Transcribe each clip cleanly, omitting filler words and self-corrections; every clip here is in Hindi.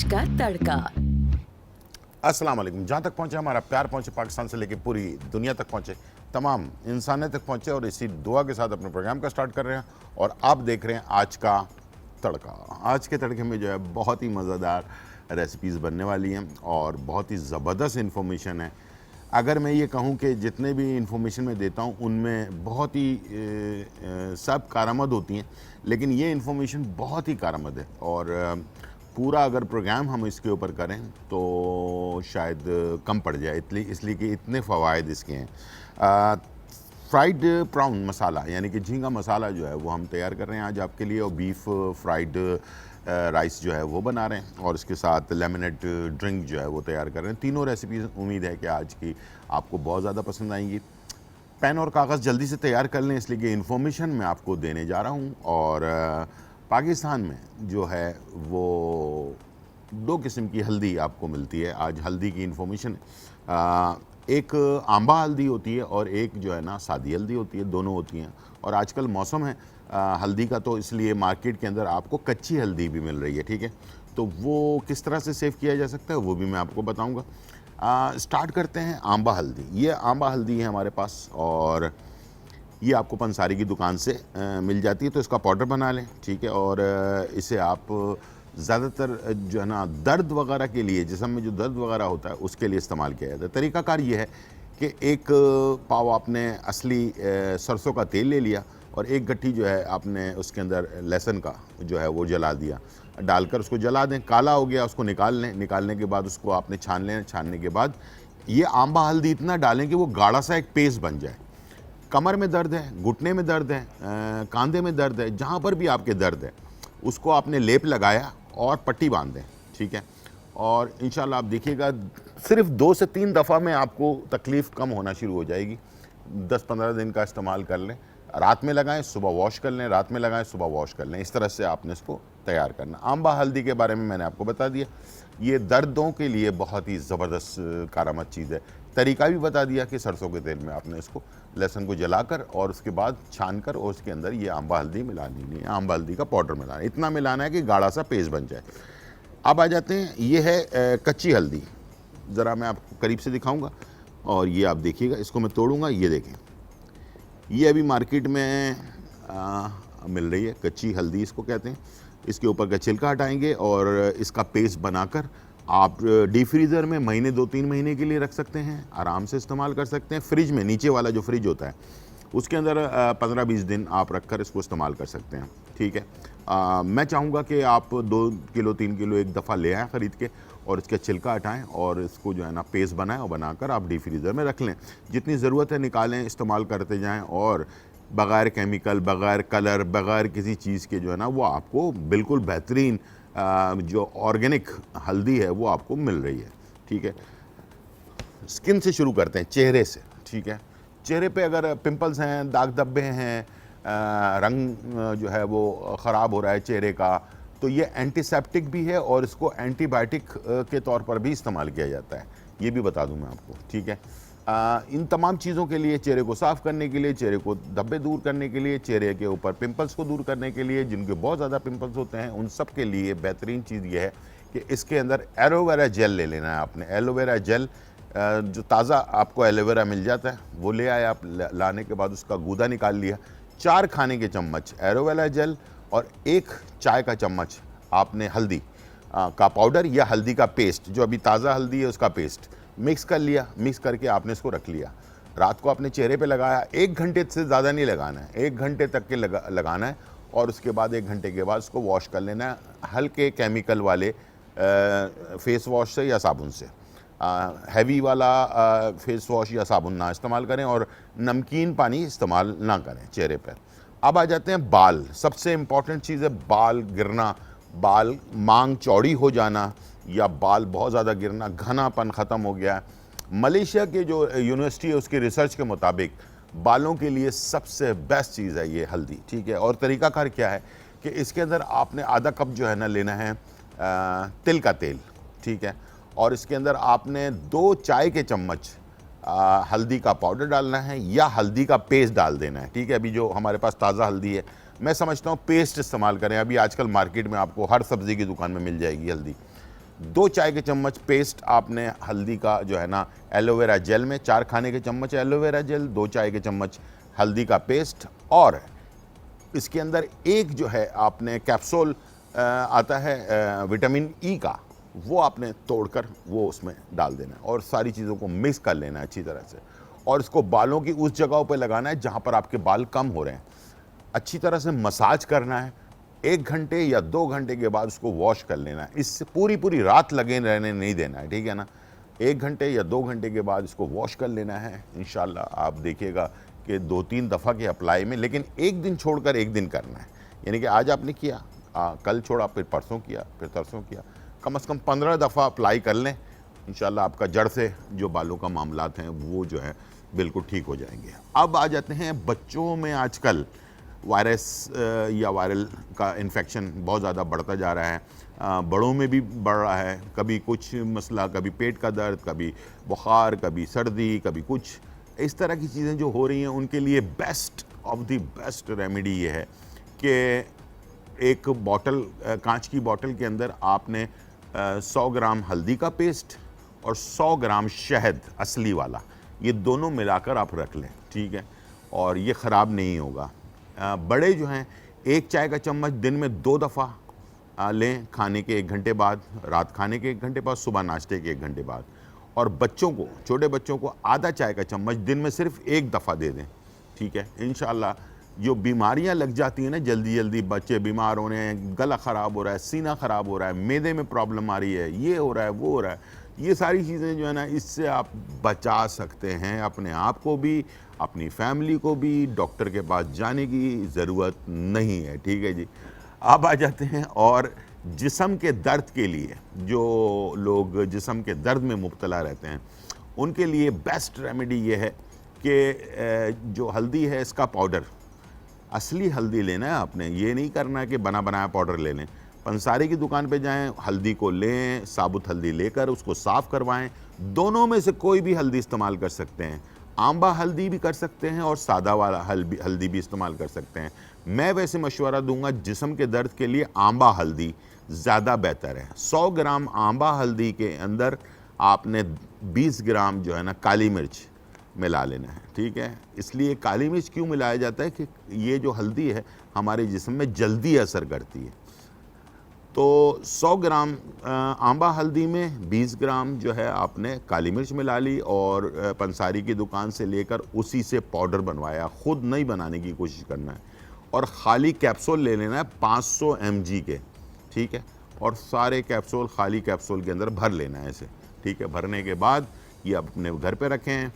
का तड़का। अस्सलाम वालेकुम। जहाँ तक पहुँचे हमारा प्यार पहुँचे, पाकिस्तान से लेकर पूरी दुनिया तक पहुँचे, तमाम इंसानियत तक पहुँचे, और इसी दुआ के साथ अपने प्रोग्राम का स्टार्ट कर रहे हैं। और आप देख रहे हैं आज का तड़का। आज के तड़के में जो है बहुत ही मज़ेदार रेसिपीज़ बनने वाली हैं और बहुत ही ज़बरदस्त इन्फॉर्मेशन है। अगर मैं ये कहूँ कि जितने भी इन्फॉर्मेशन मैं देता हूँ उनमें बहुत ही सब कारआमद होती हैं, लेकिन ये इन्फॉर्मेशन बहुत ही कारआमद है। और पूरा अगर प्रोग्राम हम इसके ऊपर करें तो शायद कम पड़ जाए, इसलिए कि इतने फ़वाइद इसके हैं। फ्राइड प्राउन मसाला यानी कि झींगा मसाला जो है वो हम तैयार कर रहे हैं आज आपके लिए, और बीफ फ्राइड राइस जो है वो बना रहे हैं, और इसके साथ लेमनेड ड्रिंक जो है वो तैयार कर रहे हैं। तीनों रेसिपीज़ उम्मीद है कि आज की आपको बहुत ज़्यादा पसंद आएंगी। पेन और कागज़ जल्दी से तैयार कर लें, इसलिए कि इन्फॉर्मेशन मैं आपको देने जा रहा हूँ। और पाकिस्तान में जो है वो दो किस्म की हल्दी आपको मिलती है। आज हल्दी की इन्फॉर्मेशन एक आंबा हल्दी होती है और एक जो है ना सादी हल्दी होती है, दोनों होती हैं। और आजकल मौसम है हल्दी का, तो इसलिए मार्केट के अंदर आपको कच्ची हल्दी भी मिल रही है, ठीक है। तो वो किस तरह से सेव किया जा सकता है वो भी मैं आपको बताऊंगा। स्टार्ट करते हैं आंबा हल्दी। ये आंबा हल्दी है हमारे पास, और ये आपको पंसारी की दुकान से मिल जाती है, तो इसका पाउडर बना लें, ठीक है। और इसे आप ज़्यादातर जो है ना दर्द वगैरह के लिए, जिस्म में जो दर्द वगैरह होता है उसके लिए इस्तेमाल किया जाता है। तरीक़ाकार ये है कि एक पाव आपने असली सरसों का तेल ले लिया, और एक गट्ठी जो है आपने उसके अंदर लहसुन का जो है वो जला दिया, डालकर उसको जला दें। काला हो गया उसको निकाल लें। निकालने के बाद उसको आपने छान लें। छानने के बाद ये आंबा हल्दी इतना डालें कि वो गाढ़ा सा एक पेस्ट बन जाए। कमर में दर्द है, घुटने में दर्द है, कंधे में दर्द है, जहाँ पर भी आपके दर्द है उसको आपने लेप लगाया और पट्टी बांध दें, ठीक है। और इंशाल्लाह आप देखिएगा सिर्फ 2 से 3 दफ़ा में आपको तकलीफ़ कम होना शुरू हो जाएगी। 10-15 दिन का इस्तेमाल कर लें। रात में लगाएं, सुबह वॉश कर लें, रात में लगाएं, सुबह वॉश कर लें। इस तरह से आपने इसको तैयार करना। आंबा हल्दी के बारे में मैंने आपको बता दिया। ये दर्दों के लिए बहुत ही ज़बरदस्त कारआमद चीज़ है। तरीका भी बता दिया कि सरसों के तेल में आपने इसको लहसुन को जलाकर और उसके बाद छान कर और उसके अंदर ये आंबा हल्दी मिलानी नहीं है, आंबा हल्दी का पाउडर मिलाना है। इतना मिलाना है कि गाढ़ा सा पेस्ट बन जाए। अब आ जाते हैं, ये है कच्ची हल्दी। ज़रा मैं आपको करीब से दिखाऊंगा, और ये आप देखिएगा, इसको मैं तोड़ूंगा। ये देखें, ये अभी मार्केट में मिल रही है, कच्ची हल्दी इसको कहते हैं। इसके ऊपर का छिलका हटाएंगे और इसका पेस्ट बनाकर आप डीप फ्रीज़र में महीने 2-3 महीने के लिए रख सकते हैं, आराम से इस्तेमाल कर सकते हैं। फ्रिज में, नीचे वाला जो फ्रिज होता है उसके अंदर 15-20 दिन आप रख कर इसको इस्तेमाल कर सकते हैं, ठीक है। मैं चाहूँगा कि आप 2 किलो 3 किलो एक दफ़ा ले आएँ ख़रीद के, और इसका छिलका हटाएं और इसको जो है ना पेस्ट बनाएं, और बनाकर आप डीप फ्रीज़र में रख लें। जितनी ज़रूरत है निकालें, इस्तेमाल करते जाएं, और बग़ैर केमिकल, बग़ैर कलर, बग़ैर किसी चीज़ के जो है ना वो आपको बिल्कुल बेहतरीन जो ऑर्गेनिक हल्दी है वो आपको मिल रही है, ठीक है। स्किन से शुरू करते हैं, चेहरे से, ठीक है। चेहरे पे अगर पिंपल्स हैं, दाग धब्बे हैं, रंग जो है वो ख़राब हो रहा है चेहरे का, तो ये एंटीसेप्टिक भी है और इसको एंटीबायोटिक के तौर पर भी इस्तेमाल किया जाता है। ये भी बता दूं मैं आपको, ठीक है। इन तमाम चीज़ों के लिए, चेहरे को साफ़ करने के लिए, चेहरे को धब्बे दूर करने के लिए, चेहरे के ऊपर पिंपल्स को दूर करने के लिए, जिनके बहुत ज़्यादा पिंपल्स होते हैं उन सब के लिए बेहतरीन चीज़ ये है कि इसके अंदर एलोवेरा जेल ले लेना है आपने। एलोवेरा जेल जो ताज़ा आपको एलोवेरा मिल जाता है वो ले आए आप। लाने के बाद उसका गूदा निकाल लिया। 4 खाने के चम्मच एलोवेरा जेल और 1 चाय का चम्मच आपने हल्दी का पाउडर या हल्दी का पेस्ट, जो अभी ताज़ा हल्दी है उसका पेस्ट मिक्स कर लिया। मिक्स करके आपने इसको रख लिया। रात को आपने चेहरे पे लगाया। 1 घंटे से ज़्यादा नहीं लगाना है, 1 घंटे तक के लगाना है, और उसके बाद 1 घंटे के बाद इसको वॉश कर लेना है हल्के केमिकल वाले फेस वॉश से या साबुन से। हैवी वाला फेस वॉश या साबुन ना इस्तेमाल करें, और नमकीन पानी इस्तेमाल ना करें चेहरे पर। अब आ जाते हैं बाल। सबसे इम्पॉर्टेंट चीज़ है बाल गिरना, बाल मांग चौड़ी हो जाना, या बाल बहुत ज़्यादा गिरना, घनापन ख़त्म हो गया है। मलेशिया के जो यूनिवर्सिटी है उसके रिसर्च के मुताबिक बालों के लिए सबसे बेस्ट चीज़ है ये हल्दी, ठीक है। और तरीक़ाकार क्या है कि इसके अंदर आपने आधा कप जो है ना लेना है तिल का तेल, ठीक है। और इसके अंदर आपने 2 चाय के चम्मच हल्दी का पाउडर डालना है या हल्दी का पेस्ट डाल देना है, ठीक है। अभी जो हमारे पास ताज़ा हल्दी है, मैं समझता हूँ पेस्ट इस्तेमाल करें। अभी आजकल मार्केट में आपको हर सब्ज़ी की दुकान में मिल जाएगी हल्दी। 2 चाय के चम्मच पेस्ट आपने हल्दी का जो है ना एलोवेरा जेल में, 4 खाने के चम्मच एलोवेरा जेल, 2 चाय के चम्मच हल्दी का पेस्ट, और इसके अंदर एक जो है आपने कैप्सूल आता है विटामिन ई का, वो आपने तोड़कर वो उसमें डाल देना है और सारी चीज़ों को मिक्स कर लेना है अच्छी तरह से, और इसको बालों की उस जगहों पे लगाना है जहाँ पर आपके बाल कम हो रहे हैं। अच्छी तरह से मसाज करना है। 1 घंटे या 2 घंटे के बाद उसको वॉश कर लेना है। इससे पूरी रात लगे रहने नहीं देना है, ठीक है ना। 1 घंटे या 2 घंटे के बाद इसको वॉश कर लेना है। इंशाल्लाह आप देखिएगा कि 2-3 दफ़ा के अप्लाई में, लेकिन एक दिन छोड़कर एक दिन करना है। यानी कि आज आपने किया, कल छोड़ा, फिर परसों किया, फिर तरसों किया, कम से कम 15 दफ़ा अप्लाई कर लें। इंशाल्लाह आपका जड़ से जो बालों का मामलात हैं वो जो है बिल्कुल ठीक हो जाएंगे। अब आ जाते हैं बच्चों में आजकल वायरस या वायरल का इन्फेक्शन बहुत ज़्यादा बढ़ता जा रहा है। बड़ों में भी बढ़ रहा है, कभी कुछ मसला, कभी पेट का दर्द, कभी बुखार, कभी सर्दी, कभी कुछ, इस तरह की चीज़ें जो हो रही हैं उनके लिए best of the best remedy ये है कि एक बॉटल, कांच की बॉटल के अंदर आपने 100 ग्राम हल्दी का पेस्ट और 100 ग्राम शहद असली वाला, ये दोनों मिलाकर आप रख लें, ठीक है, और ये ख़राब नहीं होगा। बड़े जो हैं 1 चाय का चम्मच दिन में 2 दफ़ा लें, खाने के 1 घंटे बाद, रात खाने के 1 घंटे बाद, सुबह नाश्ते के 1 घंटे बाद। और बच्चों को, छोटे बच्चों को आधा चाय का चम्मच दिन में सिर्फ 1 दफ़ा दे दें, ठीक है। इंशाल्लाह जो बीमारियां लग जाती हैं ना जल्दी जल्दी, बच्चे बीमार हो रहे हैं, गला ख़राब हो रहा है, सीना ख़राब हो रहा है, मैदे में प्रॉब्लम आ रही है, ये हो रहा है, वो हो रहा है, ये सारी चीज़ें जो है ना, इससे आप बचा सकते हैं अपने आप को भी, अपनी फैमिली को भी। डॉक्टर के पास जाने की ज़रूरत नहीं है, ठीक है जी। अब आ जाते हैं और जिस्म के दर्द के लिए, जो लोग जिस्म के दर्द में मुब्तला रहते हैं उनके लिए बेस्ट रेमेडी ये है कि जो हल्दी है इसका पाउडर, असली हल्दी लेना है आपने, ये नहीं करना है कि बना बनाया पाउडर ले लें। पंसारी की दुकान पे जाएं, हल्दी को लें, साबुत हल्दी लेकर उसको साफ़ करवाएं। दोनों में से कोई भी हल्दी इस्तेमाल कर सकते हैं, आंबा हल्दी भी कर सकते हैं और सादा वाला हल्दी भी इस्तेमाल कर सकते हैं। मैं वैसे मशवरा दूंगा जिस्म के दर्द के लिए आंबा हल्दी ज़्यादा बेहतर है। 100 ग्राम आंबा हल्दी के अंदर आपने 20 ग्राम जो है ना काली मिर्च मिला लेना है, ठीक है। इसलिए काली मिर्च क्यों मिलाया जाता है कि ये जो हल्दी है हमारे जिस्म में जल्दी असर करती है। तो 100 ग्राम आंबा हल्दी में 20 ग्राम जो है आपने काली मिर्च मिला ली और पंसारी की दुकान से लेकर उसी से पाउडर बनवाया, ख़ुद नहीं बनाने की कोशिश करना है। और ख़ाली कैप्सूल ले लेना है 500 mg के, ठीक है, और सारे कैप्सूल खाली कैप्सूल के अंदर भर लेना है इसे, ठीक है। भरने के बाद ये अपने घर पे रखें।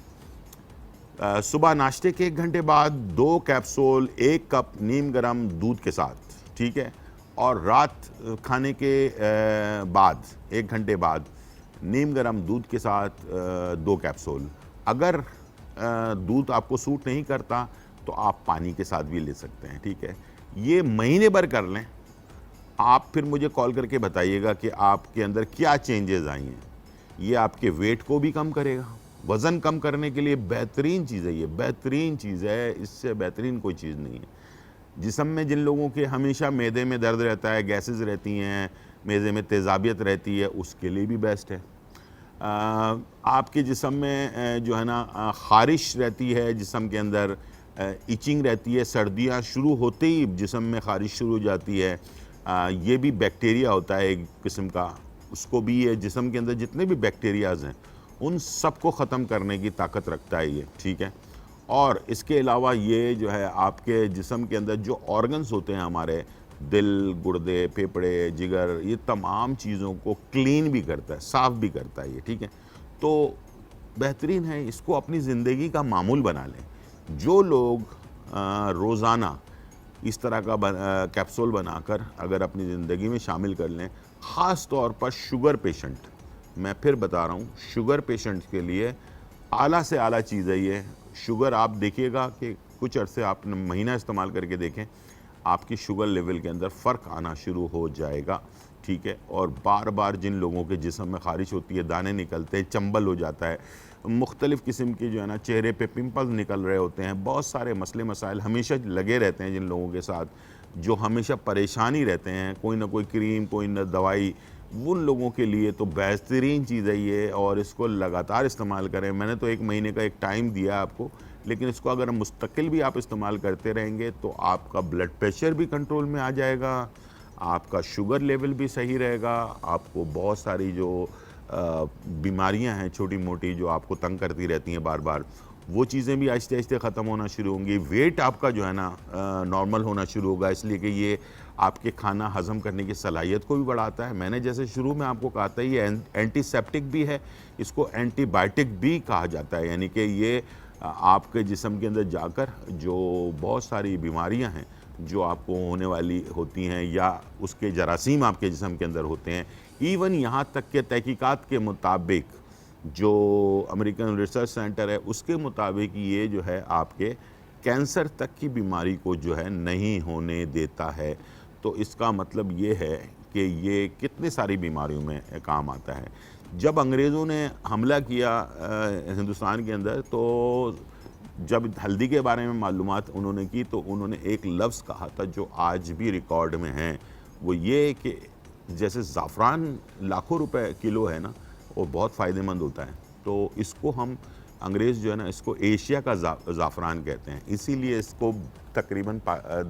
सुबह नाश्ते के 1 घंटे बाद 2 कैप्सूल 1 कप नीम गर्म दूध के साथ, ठीक है, और रात खाने के बाद 1 घंटे बाद नीम गर्म दूध के साथ 2 कैप्सूल। अगर दूध आपको सूट नहीं करता तो आप पानी के साथ भी ले सकते हैं, ठीक है। ये महीने भर कर लें, आप फिर मुझे कॉल करके बताइएगा कि आपके अंदर क्या चेंजेस आई हैं। ये आपके वेट को भी कम करेगा, वज़न कम करने के लिए बेहतरीन चीज़ है, ये बेहतरीन चीज़ है, इससे बेहतरीन कोई चीज़ नहीं है। जिस्म में जिन लोगों के हमेशा मैदे में दर्द रहता है, गैसेस रहती हैं, मैदे में तेज़ाबियत रहती है, उसके लिए भी बेस्ट है। आपके जिस्म में जो है ना ख़ारिश रहती है, जिस्म के अंदर इचिंग रहती है, सर्दियाँ शुरू होते ही जिस्म में ख़ारिश शुरू हो जाती है, ये भी बैक्टीरिया होता है एक किस्म का, उसको भी ये जिस्म के अंदर जितने भी बैक्टीरियाज़ हैं उन सब को ख़त्म करने की ताकत रखता है ये, ठीक है। और इसके अलावा ये जो है आपके जिस्म के अंदर जो ऑर्गन्स होते हैं हमारे, दिल, गुर्दे, फेफड़े, जिगर, ये तमाम चीज़ों को क्लीन भी करता है, साफ़ भी करता है ये, ठीक है। तो बेहतरीन है, इसको अपनी ज़िंदगी का मामूल बना लें। जो लोग रोज़ाना इस तरह का कैप्सूल बनाकर अगर अपनी ज़िंदगी में शामिल कर लें, ख़ास तौर पर शुगर पेशेंट, मैं फिर बता रहा हूँ, शुगर पेशेंट्स के लिए आला से आला चीज़ है ये। शुगर आप देखिएगा कि कुछ अरसे आप महीना इस्तेमाल करके देखें, आपकी शुगर लेवल के अंदर फ़र्क आना शुरू हो जाएगा, ठीक है। और बार बार जिन लोगों के जिस्म में ख़ारिश होती है, दाने निकलते हैं, चंबल हो जाता है, मुख्तलिफ़ किस्म की जो है ना चेहरे पे पिंपल्स निकल रहे होते हैं, बहुत सारे मसले मसाइल हमेशा लगे रहते हैं जिन लोगों के साथ, जो हमेशा परेशानी रहते हैं, कोई ना कोई क्रीम, कोई ना दवाई उन लोगों के लिए तो बेहतरीन चीज़ है ये, और इसको लगातार इस्तेमाल करें। मैंने तो 1 महीने का एक टाइम दिया आपको, लेकिन इसको अगर मुस्तकिल भी आप इस्तेमाल करते रहेंगे तो आपका ब्लड प्रेशर भी कंट्रोल में आ जाएगा, आपका शुगर लेवल भी सही रहेगा, आपको बहुत सारी जो बीमारियां हैं छोटी मोटी जो आपको तंग करती रहती हैं बार बार, वो चीज़ें भी आहिस्ते आहिस्ते ख़त्म होना शुरू होंगी। वेट आपका जो है ना नॉर्मल होना शुरू होगा, इसलिए कि ये आपके खाना हज़म करने की सलाहियत को भी बढ़ाता है। मैंने जैसे शुरू में आपको कहा था ये एंटीसेप्टिक भी है, इसको एंटीबायोटिक भी कहा जाता है, यानी कि ये आपके जिस्म के अंदर जाकर जो बहुत सारी बीमारियां हैं जो आपको होने वाली होती हैं या उसके जरासीम आपके जिस्म के अंदर होते हैं, इवन यहाँ तक के तहकीकात के मुताबिक जो अमेरिकन रिसर्च सेंटर है उसके मुताबिक ये जो है आपके कैंसर तक की बीमारी को जो है नहीं होने देता है। तो इसका मतलब ये है कि ये कितनी सारी बीमारियों में काम आता है। जब अंग्रेज़ों ने हमला किया हिंदुस्तान के अंदर, तो जब हल्दी के बारे में मालूमात उन्होंने की तो उन्होंने एक लफ्ज़ कहा था जो आज भी रिकॉर्ड में है, वो ये कि जैसे ज़ाफ़रान लाखों रुपए किलो है ना, वो बहुत फ़ायदेमंद होता है, तो इसको हम अंग्रेज़ जो है ना इसको एशिया का ज़ाफ़रान कहते हैं। इसीलिए इसको तकरीबन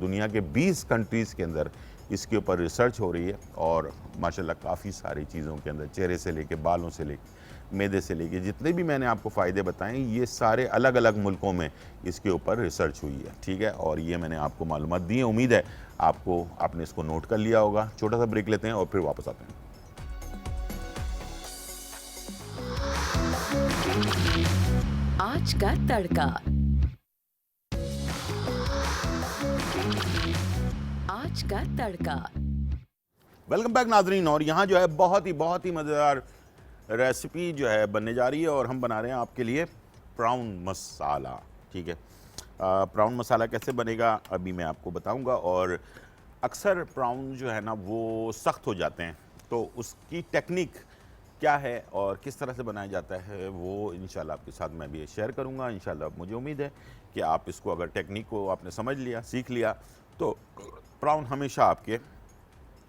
दुनिया के 20 कंट्रीज़ के अंदर इसके ऊपर रिसर्च हो रही है, और माशाल्लाह काफ़ी सारी चीज़ों के अंदर, चेहरे से लेके बालों से लेके मैदे से लेके जितने भी मैंने आपको फ़ायदे बताएं, ये सारे अलग अलग मुल्कों में इसके ऊपर रिसर्च हुई है, ठीक है। और ये मैंने आपको मालूमात दी है, उम्मीद है आपने इसको नोट कर लिया होगा। छोटा सा ब्रेक लेते हैं और फिर वापस आते हैं। आज का तड़का। आज का तड़का। वेलकम बैक नाजरीन। और यहाँ जो है बहुत ही मज़ेदार रेसिपी जो है बनने जा रही है, और हम बना रहे हैं आपके लिए प्राउन मसाला, ठीक है। प्राउन मसाला कैसे बनेगा अभी मैं आपको बताऊंगा। और अक्सर प्राउन जो है ना वो सख्त हो जाते हैं, तो उसकी टेक्निक क्या है और किस तरह से बनाया जाता है वो इंशाल्लाह आपके साथ मैं भी शेयर करूंगा। इंशाल्लाह मुझे उम्मीद है कि आप इसको, अगर टेक्निक को आपने समझ लिया, सीख लिया, तो प्राउन हमेशा आपके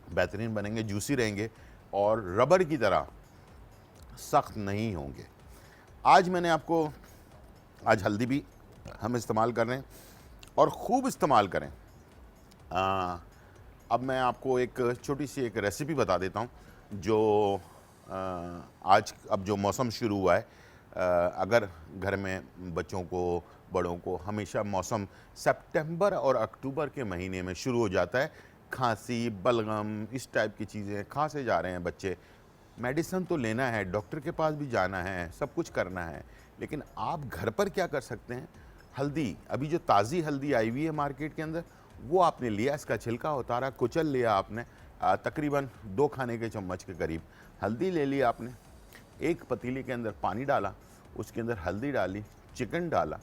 बेहतरीन बनेंगे, जूसी रहेंगे और रबर की तरह सख्त नहीं होंगे। आज मैंने आपको, आज हल्दी भी हम इस्तेमाल कर रहे हैं और ख़ूब इस्तेमाल करें। अब मैं आपको एक छोटी सी एक रेसिपी बता देता हूँ जो आज अब जो मौसम शुरू हुआ है, अगर घर में बच्चों को, बड़ों को, हमेशा मौसम सितंबर और अक्टूबर के महीने में शुरू हो जाता है, खांसी, बलगम, इस टाइप की चीज़ें खांसे जा रहे हैं बच्चे। मेडिसिन तो लेना है, डॉक्टर के पास भी जाना है, सब कुछ करना है, लेकिन आप घर पर क्या कर सकते हैं? हल्दी, अभी जो ताज़ी हल्दी आई हुई है मार्केट के अंदर, वो आपने लिया, इसका छिलका उतारा, कुचल लिया आपने, तकरीबन 2 खाने के चम्मच के करीब हल्दी ले ली आपने। एक पतीले के अंदर पानी डाला, उसके अंदर हल्दी डाली, चिकन डाला,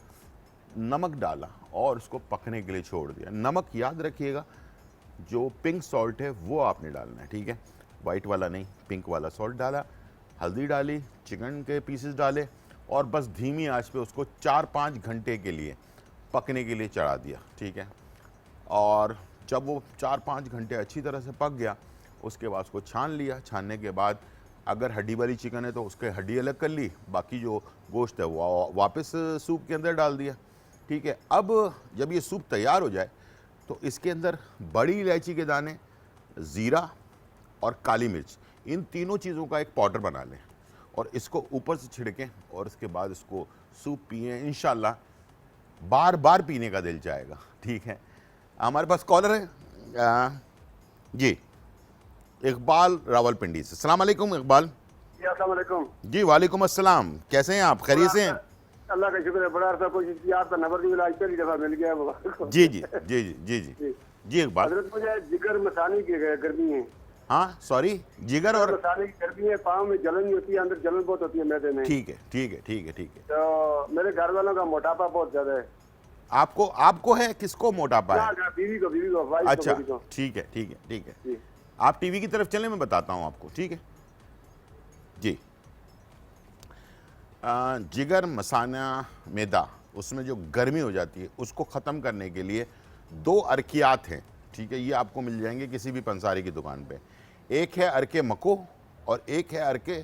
नमक डाला और उसको पकने के लिए छोड़ दिया। नमक याद रखिएगा, जो पिंक सॉल्ट है वो आपने डालना है, ठीक है, वाइट वाला नहीं, पिंक वाला सॉल्ट डाला, हल्दी डाली, चिकन के पीसेस डाले और बस धीमी आंच पे उसको 4-5 घंटे के लिए पकने के लिए चढ़ा दिया, ठीक है। और जब वो 4-5 घंटे अच्छी तरह से पक गया, उसके बाद उसको छान लिया। छानने के बाद अगर हड्डी वाली चिकन है तो उसके हड्डी अलग कर ली, बाकी जो गोश्त है वो वापस सूप के अंदर डाल दिया, ठीक है। अब जब ये सूप तैयार हो जाए तो इसके अंदर बड़ी इलायची के दाने, ज़ीरा और काली मिर्च, इन तीनों चीज़ों का एक पाउडर बना लें और इसको ऊपर से छिड़कें और इसके बाद इसको सूप पिएं। इंशाल्लाह बार बार पीने का दिल चाहेगा, ठीक है। हमारे पास कॉलर है जी, इकबाल रावलपिंडी से। अस्सलाम वालेकुम इकबाल। जी अस्सलाम वालेकुम। जी वालेकुम अस्सलाम, कैसे हैं आप? खैरियत से हैं? अल्लाह का शुक्र है, बड़ा अर्सा कोशिश की, आपका नंबर भी मिला, आज पहली दफा मिल गया मुबारक हो। जी जी जी जी जी जी जी इकबाल। हजरत मुझे जिगर मसाने की गर्मी है। हाँ सॉरी, जिगर और मसाने की गर्मी है, पाँव में जलन नहीं होती है, अंदर जलन बहुत होती है मैदे में। ठीक है ठीक है ठीक है ठीक है। तो मेरे घर वालों का मोटापा बहुत ज्यादा है। आपको है? किसको मोटापा है? बीवी को वाइफ को, अच्छा बीवी को। ठीक है ठीक है ठीक है। जी। आप टीवी की तरफ चलें, मैं बताता हूँ आपको, ठीक है जी। जिगर, मसाना, मैदा, उसमें जो गर्मी हो जाती है उसको ख़त्म करने के लिए 2 अर्कियात हैं, ठीक है। ये आपको मिल जाएंगे किसी भी पंसारी की दुकान पे। एक है अर्के मको और एक है अरके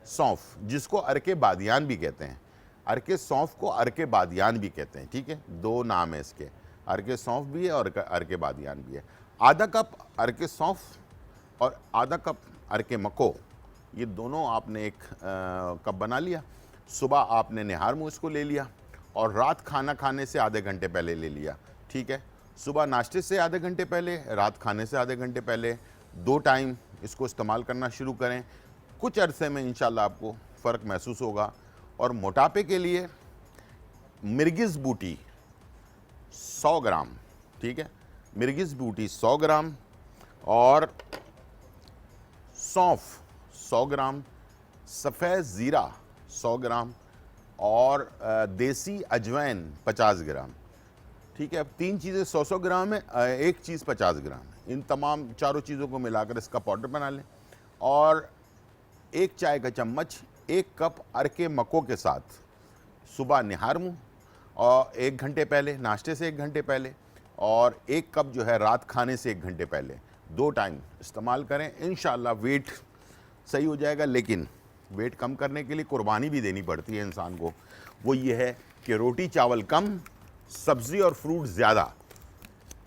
सौंफ, जिसको अरके बादियान भी कहते हैं। अरके सौंफ को अरके बादियान भी कहते हैं, ठीक है, दो नाम है इसके, अरके सौंफ भी है और अरके बादियान भी है। आधा कप अरके सौंफ और आधा कप अरके मको, ये दोनों आपने एक कप बना लिया। सुबह आपने निहार मुँह इसको ले लिया और रात खाना खाने से आधे घंटे पहले ले लिया, ठीक है। सुबह नाश्ते से आधे घंटे पहले, रात खाने से आधे घंटे पहले, 2 टाइम इसको इस्तेमाल करना शुरू करें। कुछ अरसे में इंशाल्लाह आपको फ़र्क महसूस होगा। और मोटापे के लिए मिर्गिस बूटी 100 ग्राम, ठीक है, मिर्गिस बूटी 100 ग्राम और सौंफ 100 ग्राम, सफ़ेद ज़ीरा 100 ग्राम और देसी अजवाइन 50 ग्राम, ठीक है। अब 3 चीज़ें 100-100 ग्राम है, एक चीज़ 50 ग्राम है। इन तमाम चारों चीज़ों को मिलाकर इसका पाउडर बना लें और 1 चाय का चम्मच 1 कप अरके मको के साथ सुबह निहार मुँह और 1 घंटे पहले, नाश्ते से 1 घंटे पहले, और 1 कप जो है रात खाने से 1 घंटे पहले, 2 टाइम इस्तेमाल करें। इंशाल्लाह वेट सही हो जाएगा। लेकिन वेट कम करने के लिए कुर्बानी भी देनी पड़ती है इंसान को। वो ये है कि रोटी चावल कम, सब्ज़ी और फ्रूट ज़्यादा,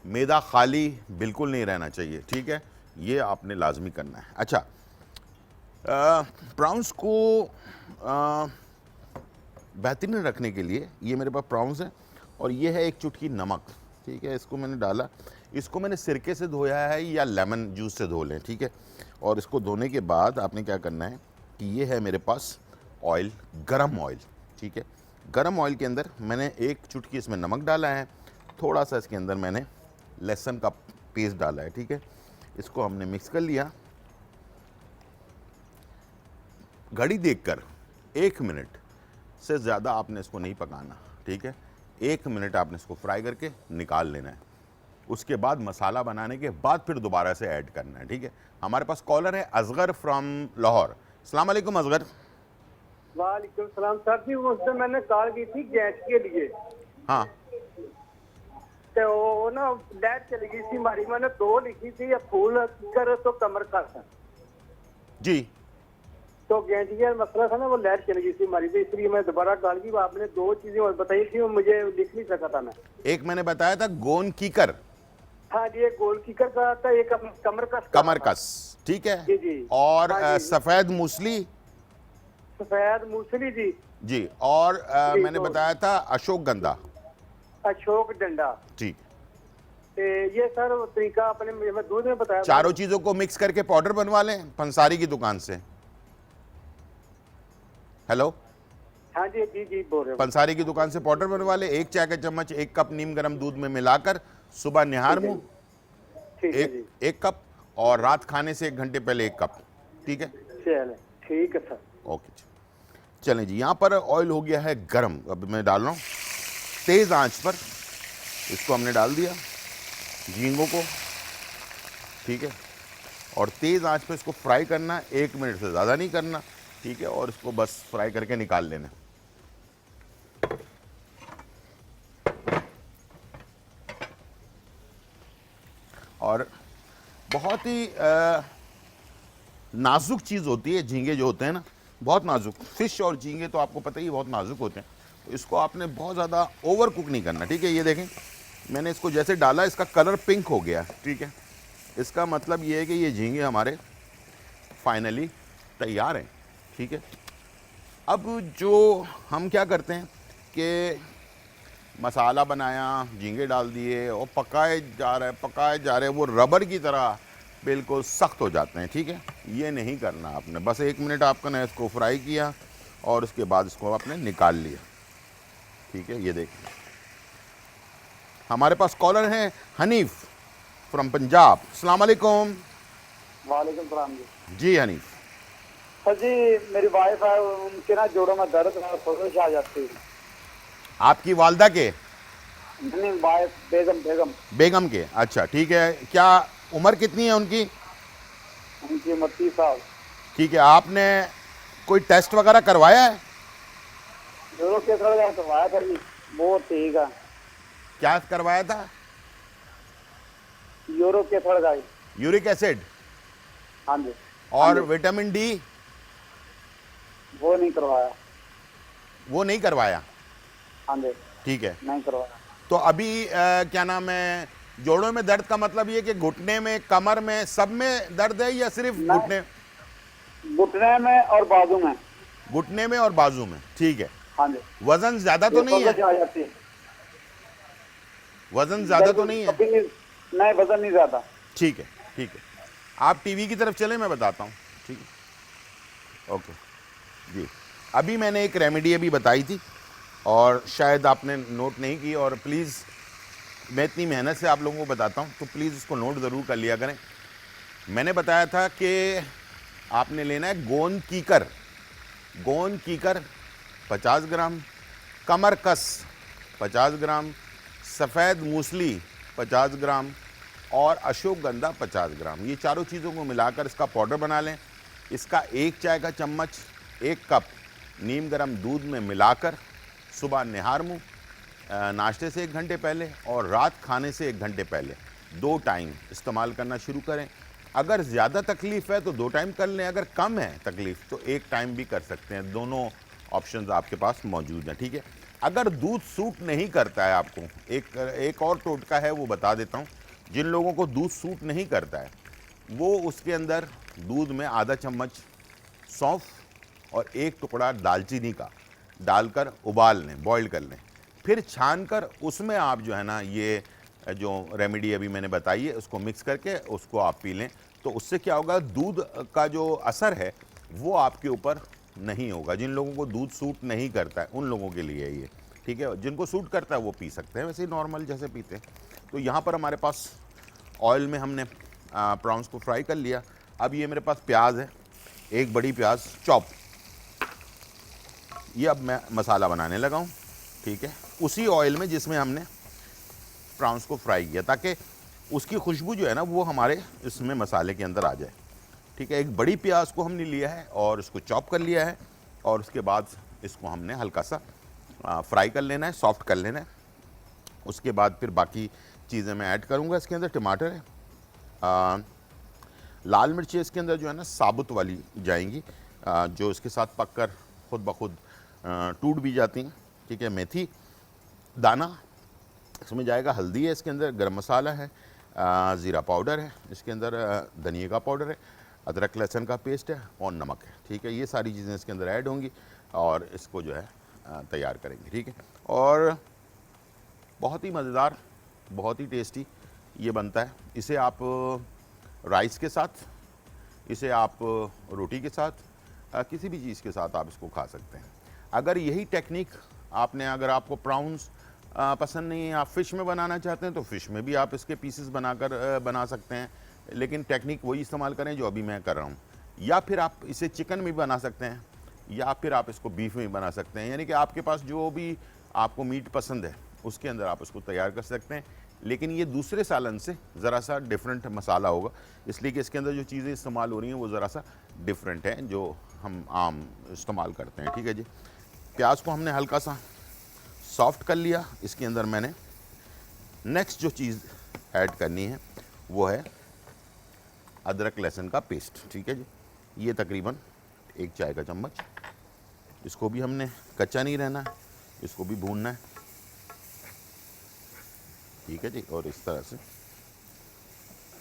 मैदा खाली बिल्कुल नहीं रहना चाहिए, ठीक है, ये आपने लाजमी करना है। अच्छा, प्राउंस को बेहतरीन रखने के लिए ये मेरे पास प्राउंस है और ये है 1 चुटकी नमक, ठीक है, इसको मैंने डाला। इसको मैंने सिरके से धोया है या लेमन जूस से धो लें, ठीक है। और इसको धोने के बाद आपने क्या करना है कि ये है मेरे पास ऑयल, गरम ऑयल, ठीक है। गरम ऑयल के अंदर मैंने 1 चुटकी इसमें नमक डाला है, थोड़ा सा इसके अंदर मैंने लहसुन का पेस्ट डाला है, ठीक है। इसको हमने मिक्स कर लिया। घड़ी देखकर 1 मिनट से ज़्यादा आपने इसको नहीं पकाना, ठीक है। 1 मिनट आपने इसको फ्राई करके निकाल लेना है। उसके बाद मसाला बनाने के बाद फिर दोबारा से ऐड करना है, ठीक है। हमारे पास कॉलर है असगर फ्रॉम लाहौर। अस्सलाम वालेकुम असगर। वालेकुम सलाम सर जी, उससे मैंने कॉल की थी गैस के लिए। हाँ, तो वो ना लाइट चली गई थी हमारी, मैंने 2 लिखी थी, या फूल कर तो कमर का था जी, तो गैस का मसला था ना, वो लाइट चली गई थी हमारी, तो इसलिए मैं दोबारा कॉल की। आपने 2 चीजें और बताई थी, वो मुझे लिख नहीं सका था मैं। एक मैंने बताया था गोन कीकर, हाँ जी, एक गोल कीकर का था, एक कमर कस, कमर कस, ठीक है जी जी। और हाँ जी। सफ़ेद मूसली सफेद मूसली जी, जी, और जी, मैंने तो- बताया था अशोक गंधा, अशोक डंडा। ठीक। ये सर तरीका आपने मैं दूध में बताया था। चारों चीज़ों को मिक्स करके पाउडर बनवा लें पंसारी की दुकान से। हेलो, हाँ जी जी जी बोल रहे हो। पंसारी की दुकान से पाउडर बनवा ले। 1 चाय का चम्मच 1 कप नीम गर्म दूध में मिलाकर सुबह निहार मुँह ठीक है जी, 1 कप और रात खाने से 1 घंटे पहले 1 कप, ठीक है। चले ठीक है सर। ओके जी, चलें जी। यहाँ पर ऑयल हो गया है गरम, अब मैं डाल रहा हूँ तेज़ आंच पर। इसको हमने डाल दिया झींगों को, ठीक है, और तेज़ आंच पर इसको फ्राई करना, 1 मिनट से ज़्यादा नहीं करना, ठीक है, और इसको बस फ्राई करके निकाल लेना। और बहुत ही नाजुक चीज़ होती है झींगे जो होते हैं ना, बहुत नाजुक। फ़िश और झींगे तो आपको पता ही बहुत नाजुक होते हैं, तो इसको आपने बहुत ज़्यादा ओवर कुक नहीं करना, ठीक है। ये देखें मैंने इसको जैसे डाला, इसका कलर पिंक हो गया, ठीक है। इसका मतलब ये है कि ये झींगे हमारे फाइनली तैयार हैं, ठीक है। अब जो हम क्या करते हैं कि मसाला बनाया, झींगे डाल दिए और पकाए जा रहे, वो रबर की तरह बिल्कुल सख्त हो जाते हैं, ठीक है। ये नहीं करना आपने, बस 1 मिनट आपका ने इसको फ्राई किया और उसके बाद इसको आपने निकाल लिया, ठीक है। ये देखिए हमारे पास कॉलर हैं हनीफ फ्रॉम पंजाब। अस्सलाम वालेकुम। वालेकुम सलाम जी। जी हनीफ, सर जी मेरी वाइफ है, उनके ना जोड़ों में दर्द है, खरोश आ जाती है। आपकी वालदा के? नहीं, वाइफ बेगम बेगम बेगम के, अच्छा ठीक है। क्या उम्र कितनी है उनकी? उनकी उम्र 30 साल। ठीक है, आपने कोई टेस्ट वगैरह करवाया है? जोड़ों के थोड़ा करवाया था जी, वो ठीक है। क्या करवाया था? यूरो के थोड़ा यूरिक एसिड हाँ जी। और विटामिन डी वो नहीं करवाया। वो नहीं करवाया। हाँ जी, ठीक है। नहीं करवाया। तो अभी क्या नाम है, जोड़ों में दर्द का मतलब ये कि घुटने में, कमर में, सब में दर्द है या सिर्फ घुटने? घुटने में और बाजू में। घुटने में और बाजू में, ठीक है। हाँ जी। वजन ज्यादा तो नहीं है? आ जाती है। वजन ज्यादा तो नहीं है? नहीं, वजन नहीं ज्यादा। ठीक है, ठीक है। आप टीवी की तरफ चले, मैं बताता हूँ। ठीक है, ओके जी। अभी मैंने एक रेमेडी अभी बताई थी और शायद आपने नोट नहीं की, और प्लीज़ मैं इतनी मेहनत से आप लोगों को बताता हूँ तो प्लीज़ उसको नोट ज़रूर कर लिया करें। मैंने बताया था कि आपने लेना है गोंद कीकर। गोंद कीकर 50 ग्राम, कमरकस 50 ग्राम, सफ़ेद मूसली 50 ग्राम और अशोकगंधा 50 ग्राम। ये चारों चीज़ों को मिलाकर इसका पाउडर बना लें। इसका 1 चाय का चम्मच 1 कप नीम गर्म दूध में मिलाकर सुबह निहार मुँह, नाश्ते से 1 घंटे पहले और रात खाने से 1 घंटे पहले 2 टाइम इस्तेमाल करना शुरू करें। अगर ज़्यादा तकलीफ़ है तो 2 टाइम कर लें, अगर कम है तकलीफ़ तो 1 टाइम भी कर सकते हैं। दोनों ऑप्शंस आपके पास मौजूद हैं। ठीक है। अगर दूध सूट नहीं करता है आपको, एक और टोटका है वो बता देता हूँ। जिन लोगों को दूध सूट नहीं करता है वो उसके अंदर दूध में आधा चम्मच सौंफ और 1 टुकड़ा दालचीनी का डालकर उबाल लें, बॉईल कर लें, फिर छान कर उसमें आप जो है ना ये जो रेमेडी अभी मैंने बताई है उसको मिक्स करके उसको आप पी लें। तो उससे क्या होगा, दूध का जो असर है वो आपके ऊपर नहीं होगा। जिन लोगों को दूध सूट नहीं करता है उन लोगों के लिए ये ठीक है। जिनको सूट करता है वो पी सकते हैं, वैसे ही नॉर्मल जैसे पीते हैं। तो यहाँ पर हमारे पास ऑयल में हमने प्रॉन्स को फ्राई कर लिया। अब ये मेरे पास प्याज है, 1 बड़ी प्याज चॉप, ये अब मैं मसाला बनाने लगा हूँ। ठीक है, उसी ऑयल में जिसमें हमने प्रॉन्स को फ्राई किया, ताकि उसकी खुशबू जो है ना वो हमारे इसमें मसाले के अंदर आ जाए। ठीक है, 1 बड़ी प्याज को हमने लिया है और इसको चॉप कर लिया है और उसके बाद इसको हमने हल्का सा फ्राई कर लेना है, सॉफ्ट कर लेना है। उसके बाद फिर बाकी चीज़ें मैं ऐड करूँगा। इसके अंदर टमाटर है, लाल मिर्ची इसके अंदर जो है ना साबुत वाली जाएंगी, जो इसके साथ पककर खुद ब खुद टूट भी जाती हैं। ठीक है, मेथी दाना इसमें जाएगा, हल्दी है इसके अंदर, गरम मसाला है, ज़ीरा पाउडर है इसके अंदर, धनिया का पाउडर है, अदरक लहसुन का पेस्ट है और नमक है। ठीक है, ये सारी चीज़ें इसके अंदर ऐड होंगी और इसको जो है तैयार करेंगे। ठीक है, और बहुत ही मज़ेदार, बहुत ही टेस्टी ये बनता है। इसे आप राइस के साथ, इसे आप रोटी के साथ, किसी भी चीज़ के साथ आप इसको खा सकते हैं। अगर यही टेक्निक आपने, अगर आपको प्राउंस पसंद नहीं है, आप फ़िश में बनाना चाहते हैं तो फ़िश में भी आप इसके पीसेस बनाकर बना सकते हैं, लेकिन टेक्निक वही इस्तेमाल करें जो अभी मैं कर रहा हूँ। या फिर आप इसे चिकन में भी बना सकते हैं या फिर आप इसको बीफ में भी बना सकते हैं, यानी कि आपके पास जो भी आपको मीट पसंद है उसके अंदर आप उसको तैयार कर सकते हैं। लेकिन ये दूसरे सालन से ज़रा सा डिफरेंट मसाला होगा, इसलिए कि इसके अंदर जो चीज़ें इस्तेमाल हो रही हैं वो ज़रा सा डिफरेंट हैं जो हम आम इस्तेमाल करते हैं। ठीक है जी, प्याज को हमने हल्का सा सॉफ्ट कर लिया। इसके अंदर मैंने नेक्स्ट जो चीज़ ऐड करनी है वो है अदरक लहसुन का पेस्ट। ठीक है जी, ये तकरीबन 1 चाय का चम्मच। इसको भी हमने कच्चा नहीं रहना है, इसको भी भूनना है। ठीक है जी, और इस तरह से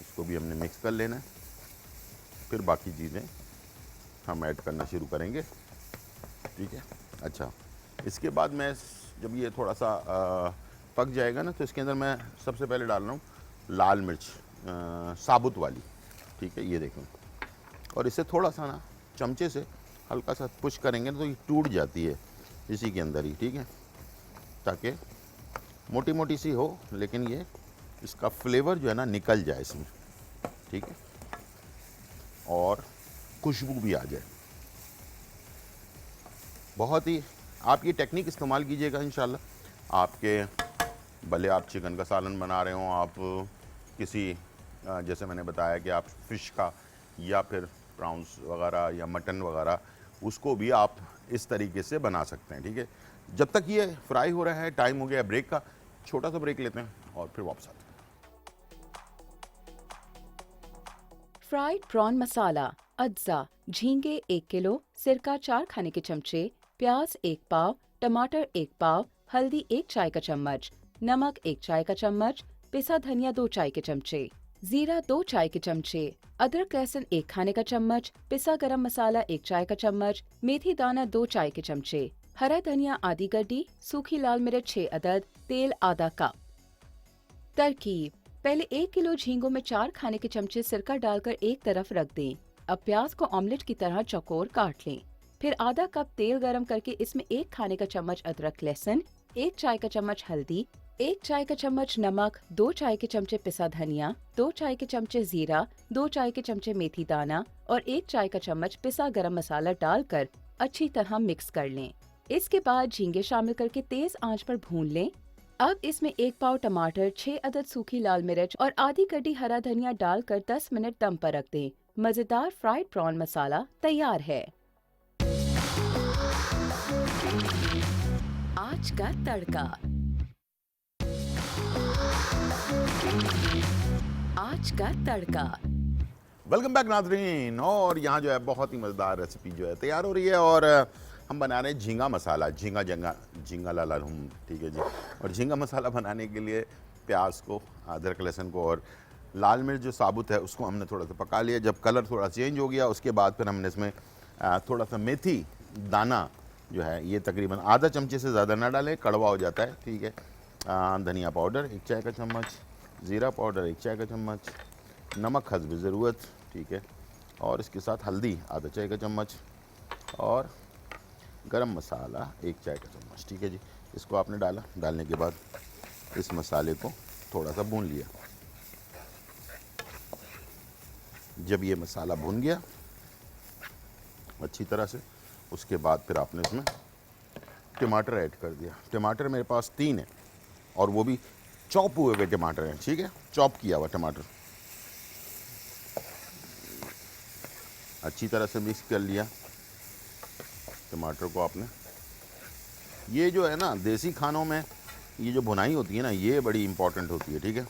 इसको भी हमने मिक्स कर लेना है। फिर बाकी चीज़ें हम ऐड करना शुरू करेंगे। ठीक है, अच्छा, इसके बाद मैं जब ये थोड़ा सा पक जाएगा ना तो इसके अंदर मैं सबसे पहले डाल रहा हूँ लाल मिर्च साबुत वाली। ठीक है, ये देखें, और इसे थोड़ा सा ना चमचे से हल्का सा पुश करेंगे तो ये टूट जाती है इसी के अंदर ही। ठीक है, ताकि मोटी मोटी सी हो लेकिन ये इसका फ्लेवर जो है ना निकल जाए इसमें। ठीक है, और खुशबू भी आ जाए। बहुत ही आप ये टेक्निक इस्तेमाल कीजिएगा इंशाल्लाह। आपके भले आप चिकन का सालन बना रहे हों, आप किसी जैसे मैंने बताया कि आप फ़िश का या फिर प्राउंस वगैरह या मटन वगैरह, उसको भी आप इस तरीके से बना सकते हैं। ठीक है, जब तक ये फ्राई हो रहा है, टाइम हो गया ब्रेक का, छोटा सा ब्रेक लेते हैं और फिर वापस आते हैं। फ्राइड प्रॉन मसाला, अज्जा, झींगे 1 किलो, सिरका 4 खाने के चमचे, प्याज 1 पाव, टमाटर 1 पाव, हल्दी 1 चाय का चम्मच, नमक 1 चाय का चम्मच, पिसा धनिया 2 चाय के चमचे, जीरा 2 चाय के चमचे, अदरक लहसुन 1 खाने का चम्मच, पिसा गरम मसाला 1 चाय का चम्मच, मेथी दाना 2 चाय के चमचे, हरा धनिया आधी गड्डी, सूखी लाल मिर्च 6 अदद, तेल आधा कप। तरकीब: पहले 1 किलो झींगों में 4 खाने के चमचे सिरका डालकर एक तरफ रख दें। अब प्याज को ऑमलेट की तरह चौकोर काट लें। फिर आधा कप तेल गरम करके इसमें 1 खाने का चम्मच अदरक लहसुन, 1 चाय का चम्मच हल्दी, 1 चाय का चम्मच नमक, 2 चाय के चमचे पिसा धनिया, 2 चाय के चमचे जीरा, 2 चाय के चमचे मेथी दाना और 1 चाय का चम्मच पिसा गरम मसाला डालकर अच्छी तरह मिक्स कर लें। इसके बाद झींगे शामिल करके तेज आंच पर भून लें। अब इसमें 1 पाव टमाटर, 6 अदद सूखी लाल मिर्च और आधी कटी हरा धनिया डालकर 10 मिनट दम पर रख दें। मजेदार फ्राइड प्रॉन मसाला तैयार है। आज का तड़का। आज का तड़का। वेलकम बैक नाज़रीन। और यहाँ जो है बहुत ही मज़ेदार रेसिपी जो है तैयार हो रही है और हम बना रहे हैं झींगा मसाला, झींगा लाला हम, ठीक है जी। और झींगा मसाला बनाने के लिए प्याज को, अदरक लहसुन को और लाल मिर्च जो साबुत है उसको हमने थोड़ा सा पका लिया। जब कलर थोड़ा चेंज हो गया उसके बाद फिर हमने इसमें थोड़ा सा मेथी दाना जो है ये तकरीबन आधा चमचे से ज़्यादा ना डालें, कड़वा हो जाता है, ठीक है। धनिया पाउडर 1 चाय का चम्मच, ज़ीरा पाउडर 1 चाय का चम्मच, नमक हस्ब ज़रूरत, ठीक है। और इसके साथ हल्दी आधा चाय का चम्मच और गरम मसाला 1 चाय का चम्मच, ठीक है जी। इसको आपने डाला, डालने के बाद इस मसाले को थोड़ा सा भून लिया। जब ये मसाला भून गया अच्छी तरह से, उसके बाद फिर आपने इसमें टमाटर ऐड कर दिया। टमाटर मेरे पास 3 है और वो भी चॉप हुए हुए टमाटर हैं, ठीक है, चॉप किया हुआ टमाटर। अच्छी तरह से मिक्स कर लिया टमाटर को आपने। ये जो है ना देसी खानों में ये जो भुनाई होती है ना ये बड़ी इम्पॉर्टेंट होती है, ठीक है।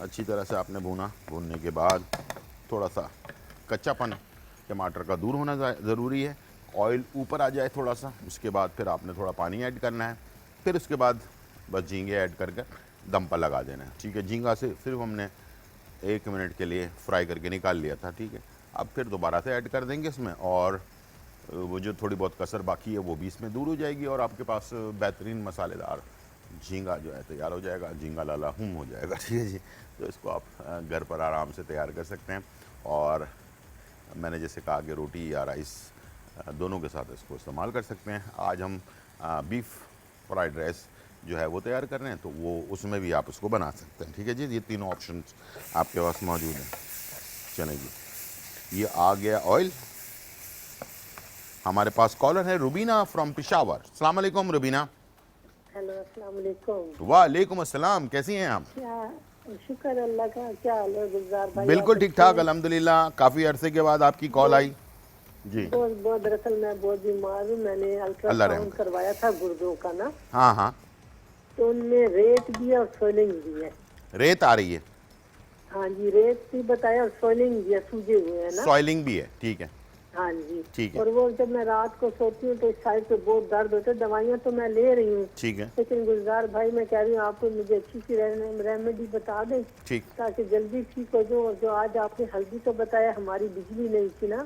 अच्छी तरह से आपने भुना, भूनने के बाद थोड़ा सा कच्चापन टमाटर का दूर होना ज़रूरी है, ऑयल ऊपर आ जाए थोड़ा सा, उसके बाद फिर आपने थोड़ा पानी ऐड करना है। फिर उसके बाद बस झींगे ऐड करके दम पर लगा देना है, ठीक है। झींगा से सिर्फ हमने 1 मिनट के लिए फ्राई करके निकाल लिया था, ठीक है। अब फिर दोबारा से ऐड कर देंगे इसमें और वो जो थोड़ी बहुत कसर बाकी है वो भी इसमें दूर हो जाएगी और आपके पास बेहतरीन मसालेदार झींगा जो है तैयार हो जाएगा। झींगा लाला हुम हो जाएगा, ठीक है जी। तो इसको आप घर पर आराम से तैयार कर सकते हैं और मैंने जैसे कहा कि रोटी या राइस दोनों के साथ इसको इस्तेमाल कर सकते हैं। आज हम बीफ फ्राइड राइस जो है वो तैयार कर रहे हैं, तो वो उसमें भी आप उसको बना सकते हैं, ठीक है जी। ये तीनों ऑप्शन आपके पास मौजूद हैं। चलें जी, ये आ गया ऑयल। हमारे पास कॉलर है रुबीना फ्रॉम पेशावर। अस्सलाम वालेकुम रुबीना। हेलो, अस्सलाम वालेकुम। वालेकुम अस्सलाम, कैसी हैं आप? क्या शुक्र अल्लाह का, क्या हाल है गुलजार भाई? बिल्कुल ठीक ठाक अल्हम्दुलिल्लाह। काफ़ी अरसे के बाद आपकी कॉल आई जी। बहुत दरअसल मैं बहुत बीमार हूँ। मैंने अल्ट्रासाउंड करवाया था गुर्दों का ना। हाँ हाँ। तो उनमें रेत भी है और स्वेलिंग भी है। रेत आ रही है? हाँ जी, रेत भी बताया और स्वेलिंग भी है, सूजे हुए हैं ना। सॉइलिंग भी है, ठीक है। हाँ जी, ठीक है। और वो जब मैं रात को सोती हूँ तो इस साइड पे बहुत दर्द होता है। दवाइयाँ तो मैं ले रही हूँ, ठीक है। लेकिन गुलजार भाई मैं कह रही हूँ आपको मुझे अच्छी सी रेमेडी बता दें, ठीक, ताकि जल्दी ठीक हो जाऊँ। और जो आज आपने हल्दी तो बताया, हमारी बिजली नहीं थी ना,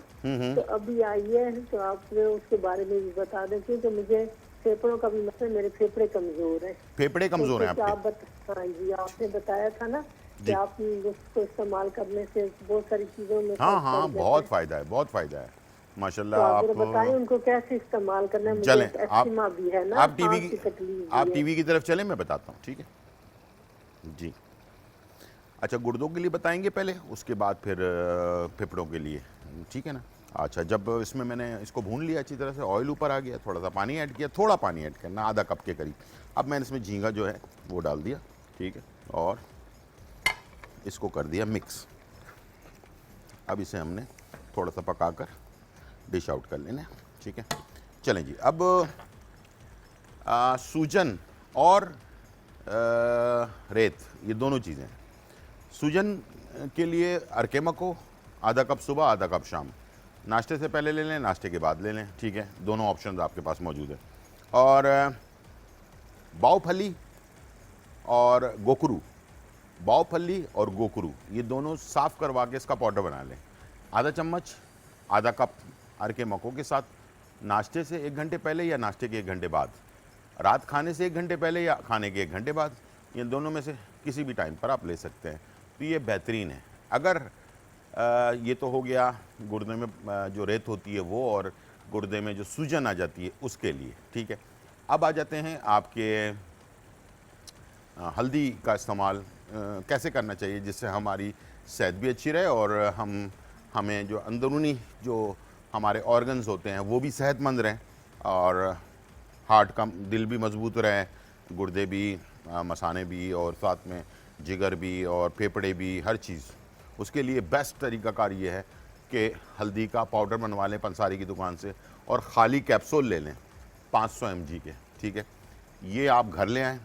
तो अभी आई है, तो आप उसके बारे में भी बता दें, क्योंकि मुझे फेफड़ों का भी मतलब, मेरे फेफड़े कमजोर है। फेफड़े कमजोर हैं आपके? हाँ जी, आपने बताया था ना कि आप उसको इस्तेमाल करने से बहुत सारी चीजों में। हाँ, बहुत फायदा है, बहुत फायदा है माशाल्लाह। तो आप बताएं उनको कैसे इस्तेमाल करना है। चलें, एस्थमा भी है ना, आप टीवी की तरफ चलें, मैं बताता हूँ, ठीक है जी। अच्छा, गुर्दों के लिए बताएंगे पहले, उसके बाद फिर फेफड़ों के लिए, ठीक है ना। अच्छा, जब इसमें मैंने इसको भून लिया अच्छी तरह से, ऑयल ऊपर आ गया, थोड़ा सा पानी ऐड किया, थोड़ा पानी ऐड करना, आधा कप के करीब। अब मैंने इसमें झींगा जो है वो डाल दिया, ठीक है, और इसको कर दिया मिक्स। अब इसे हमने थोड़ा सा पकाकर डिश आउट कर लेना, ठीक है। चलें जी, अब सूजन और रेत, ये दोनों चीज़ें। सूजन के लिए अरकेमा को आधा कप सुबह, आधा कप शाम। नाश्ते से पहले ले लें, नाश्ते के बाद ले लें, ठीक है। दोनों ऑप्शन आपके पास मौजूद है। और बावफली और गोकरू, बावफली और गोकरू ये दोनों साफ़ करवा के इसका पाउडर बना लें। आधा चम्मच, आधा कप अर के मकों के साथ, नाश्ते से 1 घंटे पहले या नाश्ते के 1 घंटे बाद, रात खाने से 1 घंटे पहले या खाने के 1 घंटे बाद, ये दोनों में से किसी भी टाइम पर आप ले सकते हैं। तो ये बेहतरीन है। अगर ये तो हो गया गुर्दे में जो रेत होती है वो, और गुर्दे में जो सूजन आ जाती है उसके लिए, ठीक है। अब आ जाते हैं आपके हल्दी का इस्तेमाल कैसे करना चाहिए जिससे हमारी सेहत भी अच्छी रहे और हमें जो अंदरूनी जो हमारे ऑर्गन्स होते हैं वो भी सेहतमंद रहें और हार्ट का दिल भी मजबूत रहे, गुर्दे भी, मसाने भी, और साथ में जिगर भी और फेफड़े भी, हर चीज़। उसके लिए बेस्ट तरीक़ाकार ये है कि हल्दी का पाउडर बनवा लें पंसारी की दुकान से और ख़ाली कैप्सूल ले लें 500 mg के, ठीक है। ये आप घर ले आएँ।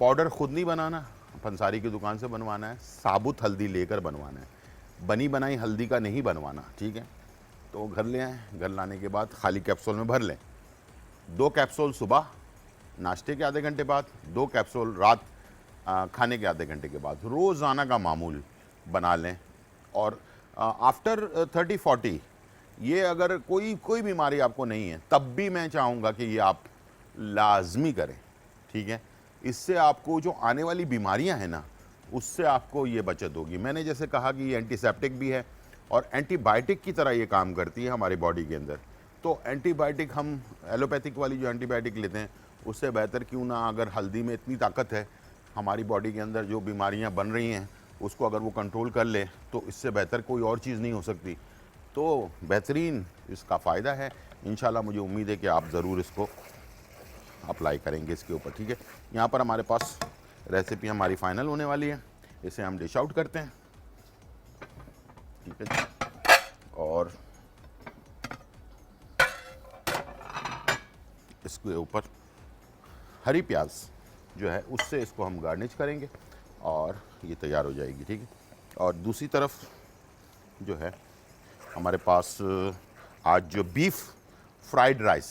पाउडर ख़ुद नहीं बनाना, पंसारी की दुकान से बनवाना है, साबुत हल्दी लेकर बनवाना है, बनी बनाई हल्दी का नहीं बनवाना, ठीक है। तो घर ले आएँ, घर लाने के बाद ख़ाली कैप्सूल में भर लें। 2 कैप्सूल सुबह नाश्ते के आधे घंटे बाद, 2 कैप्सूल रात खाने के आधे घंटे के बाद, रोज़ाना का मामूल बना लें। और आफ्टर 30-40 ये अगर कोई बीमारी आपको नहीं है तब भी मैं चाहूँगा कि ये आप लाजमी करें, ठीक है। इससे आपको जो आने वाली बीमारियां हैं ना उससे आपको ये बचत होगी। मैंने जैसे कहा कि ये एंटीसेप्टिक भी है और एंटीबायोटिक की तरह ये काम करती है हमारी बॉडी के अंदर। तो एंटीबायोटिक हम एलोपैथिक वाली जो एंटीबायोटिक लेते हैं उससे बेहतर क्यों ना, अगर हल्दी में इतनी ताकत है हमारी बॉडी के अंदर जो बीमारियां बन रही हैं उसको अगर वो कंट्रोल कर ले तो इससे बेहतर कोई और चीज़ नहीं हो सकती। तो बेहतरीन इसका फ़ायदा है। इंशाल्लाह मुझे उम्मीद है कि आप ज़रूर इसको अप्लाई करेंगे इसके ऊपर, ठीक है। यहाँ पर हमारे पास रेसिपी हमारी फाइनल होने वाली है, इसे हम डिश आउट करते हैं, ठीक है जी। और इसके ऊपर हरी प्याज जो है उससे इसको हम गार्निश करेंगे और ये तैयार हो जाएगी, ठीक है। और दूसरी तरफ जो है हमारे पास आज जो बीफ फ्राइड राइस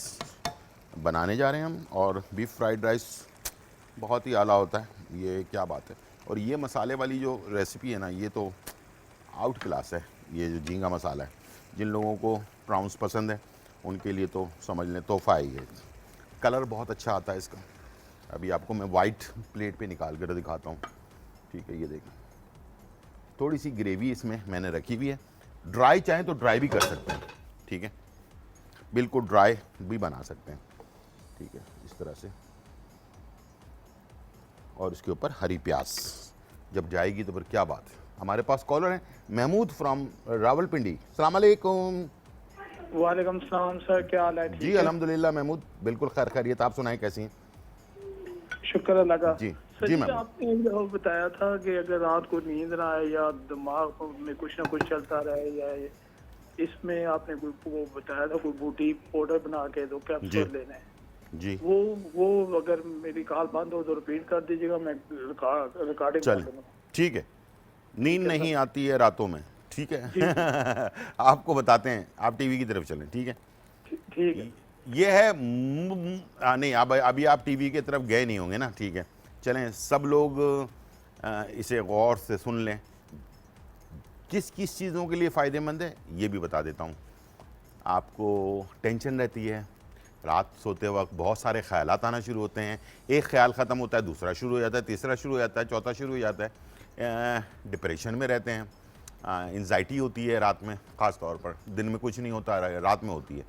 बनाने जा रहे हैं हम, और बीफ फ्राइड राइस बहुत ही आला होता है, ये क्या बात है। और ये मसाले वाली जो रेसिपी है ना ये तो आउट क्लास है। ये जो झींगा मसाला है, जिन लोगों को प्राउंस पसंद है उनके लिए तो समझ लें तोहफ़ा ही है। कलर बहुत अच्छा आता है इसका। अभी आपको मैं वाइट प्लेट पे निकाल कर दिखाता हूँ, ठीक है। ये देखें, थोड़ी सी ग्रेवी इसमें मैंने रखी हुई है। ड्राई चाहें तो ड्राई भी कर सकते हैं, ठीक है, बिल्कुल ड्राई भी बना सकते हैं, ठीक है, इस तरह से। और इसके ऊपर हरी प्याज जब जाएगी तो फिर क्या बात है। हमारे पास कॉलर हैं महमूद फ्रॉम रावलपिंडी। अस्सलाम वालेकुम। वालेकुम सलाम सर, क्या हाल है? जी अल्हम्दुलिल्लाह महमूद, बिल्कुल खैर खैरियत। आप सुनाएं कैसी हैं? शुक्र अल्लाह का। जी सर जी जी, मैम। आपने जो बताया था कि अगर रात को नींद ना आए या दिमाग में कुछ ना कुछ चलता रहे, या इसमें आपने कोई वो बताया था कोई बूटी पाउडर बना के 2 कैप्सूल लेने हैं जी। वो अगर मेरी कॉल बंद हो तो रिपीट कर दीजिएगा, मैं रिकॉर्डिंग कर चल लूँगा। ठीक है। नींद नहीं आती है रातों में, ठीक है। आपको बताते हैं, आप टीवी की तरफ चलें, ठीक है। ठीक है। ये है नहीं, अब अभी आप टीवी की तरफ गए नहीं होंगे ना, ठीक है। चलें सब लोग इसे गौर से सुन लें। किस किस चीज़ों के लिए फ़ायदेमंद है ये भी बता देता हूँ। आपको टेंशन रहती है, रात सोते वक्त बहुत सारे ख़यालात आना शुरू होते हैं, एक ख्याल ख़त्म होता है दूसरा शुरू हो जाता है, तीसरा शुरू हो जाता है, चौथा शुरू हो जाता है, डिप्रेशन में रहते हैं, एंजाइटी होती है रात में, ख़ास तौर पर दिन में कुछ नहीं होता, रात में होती है।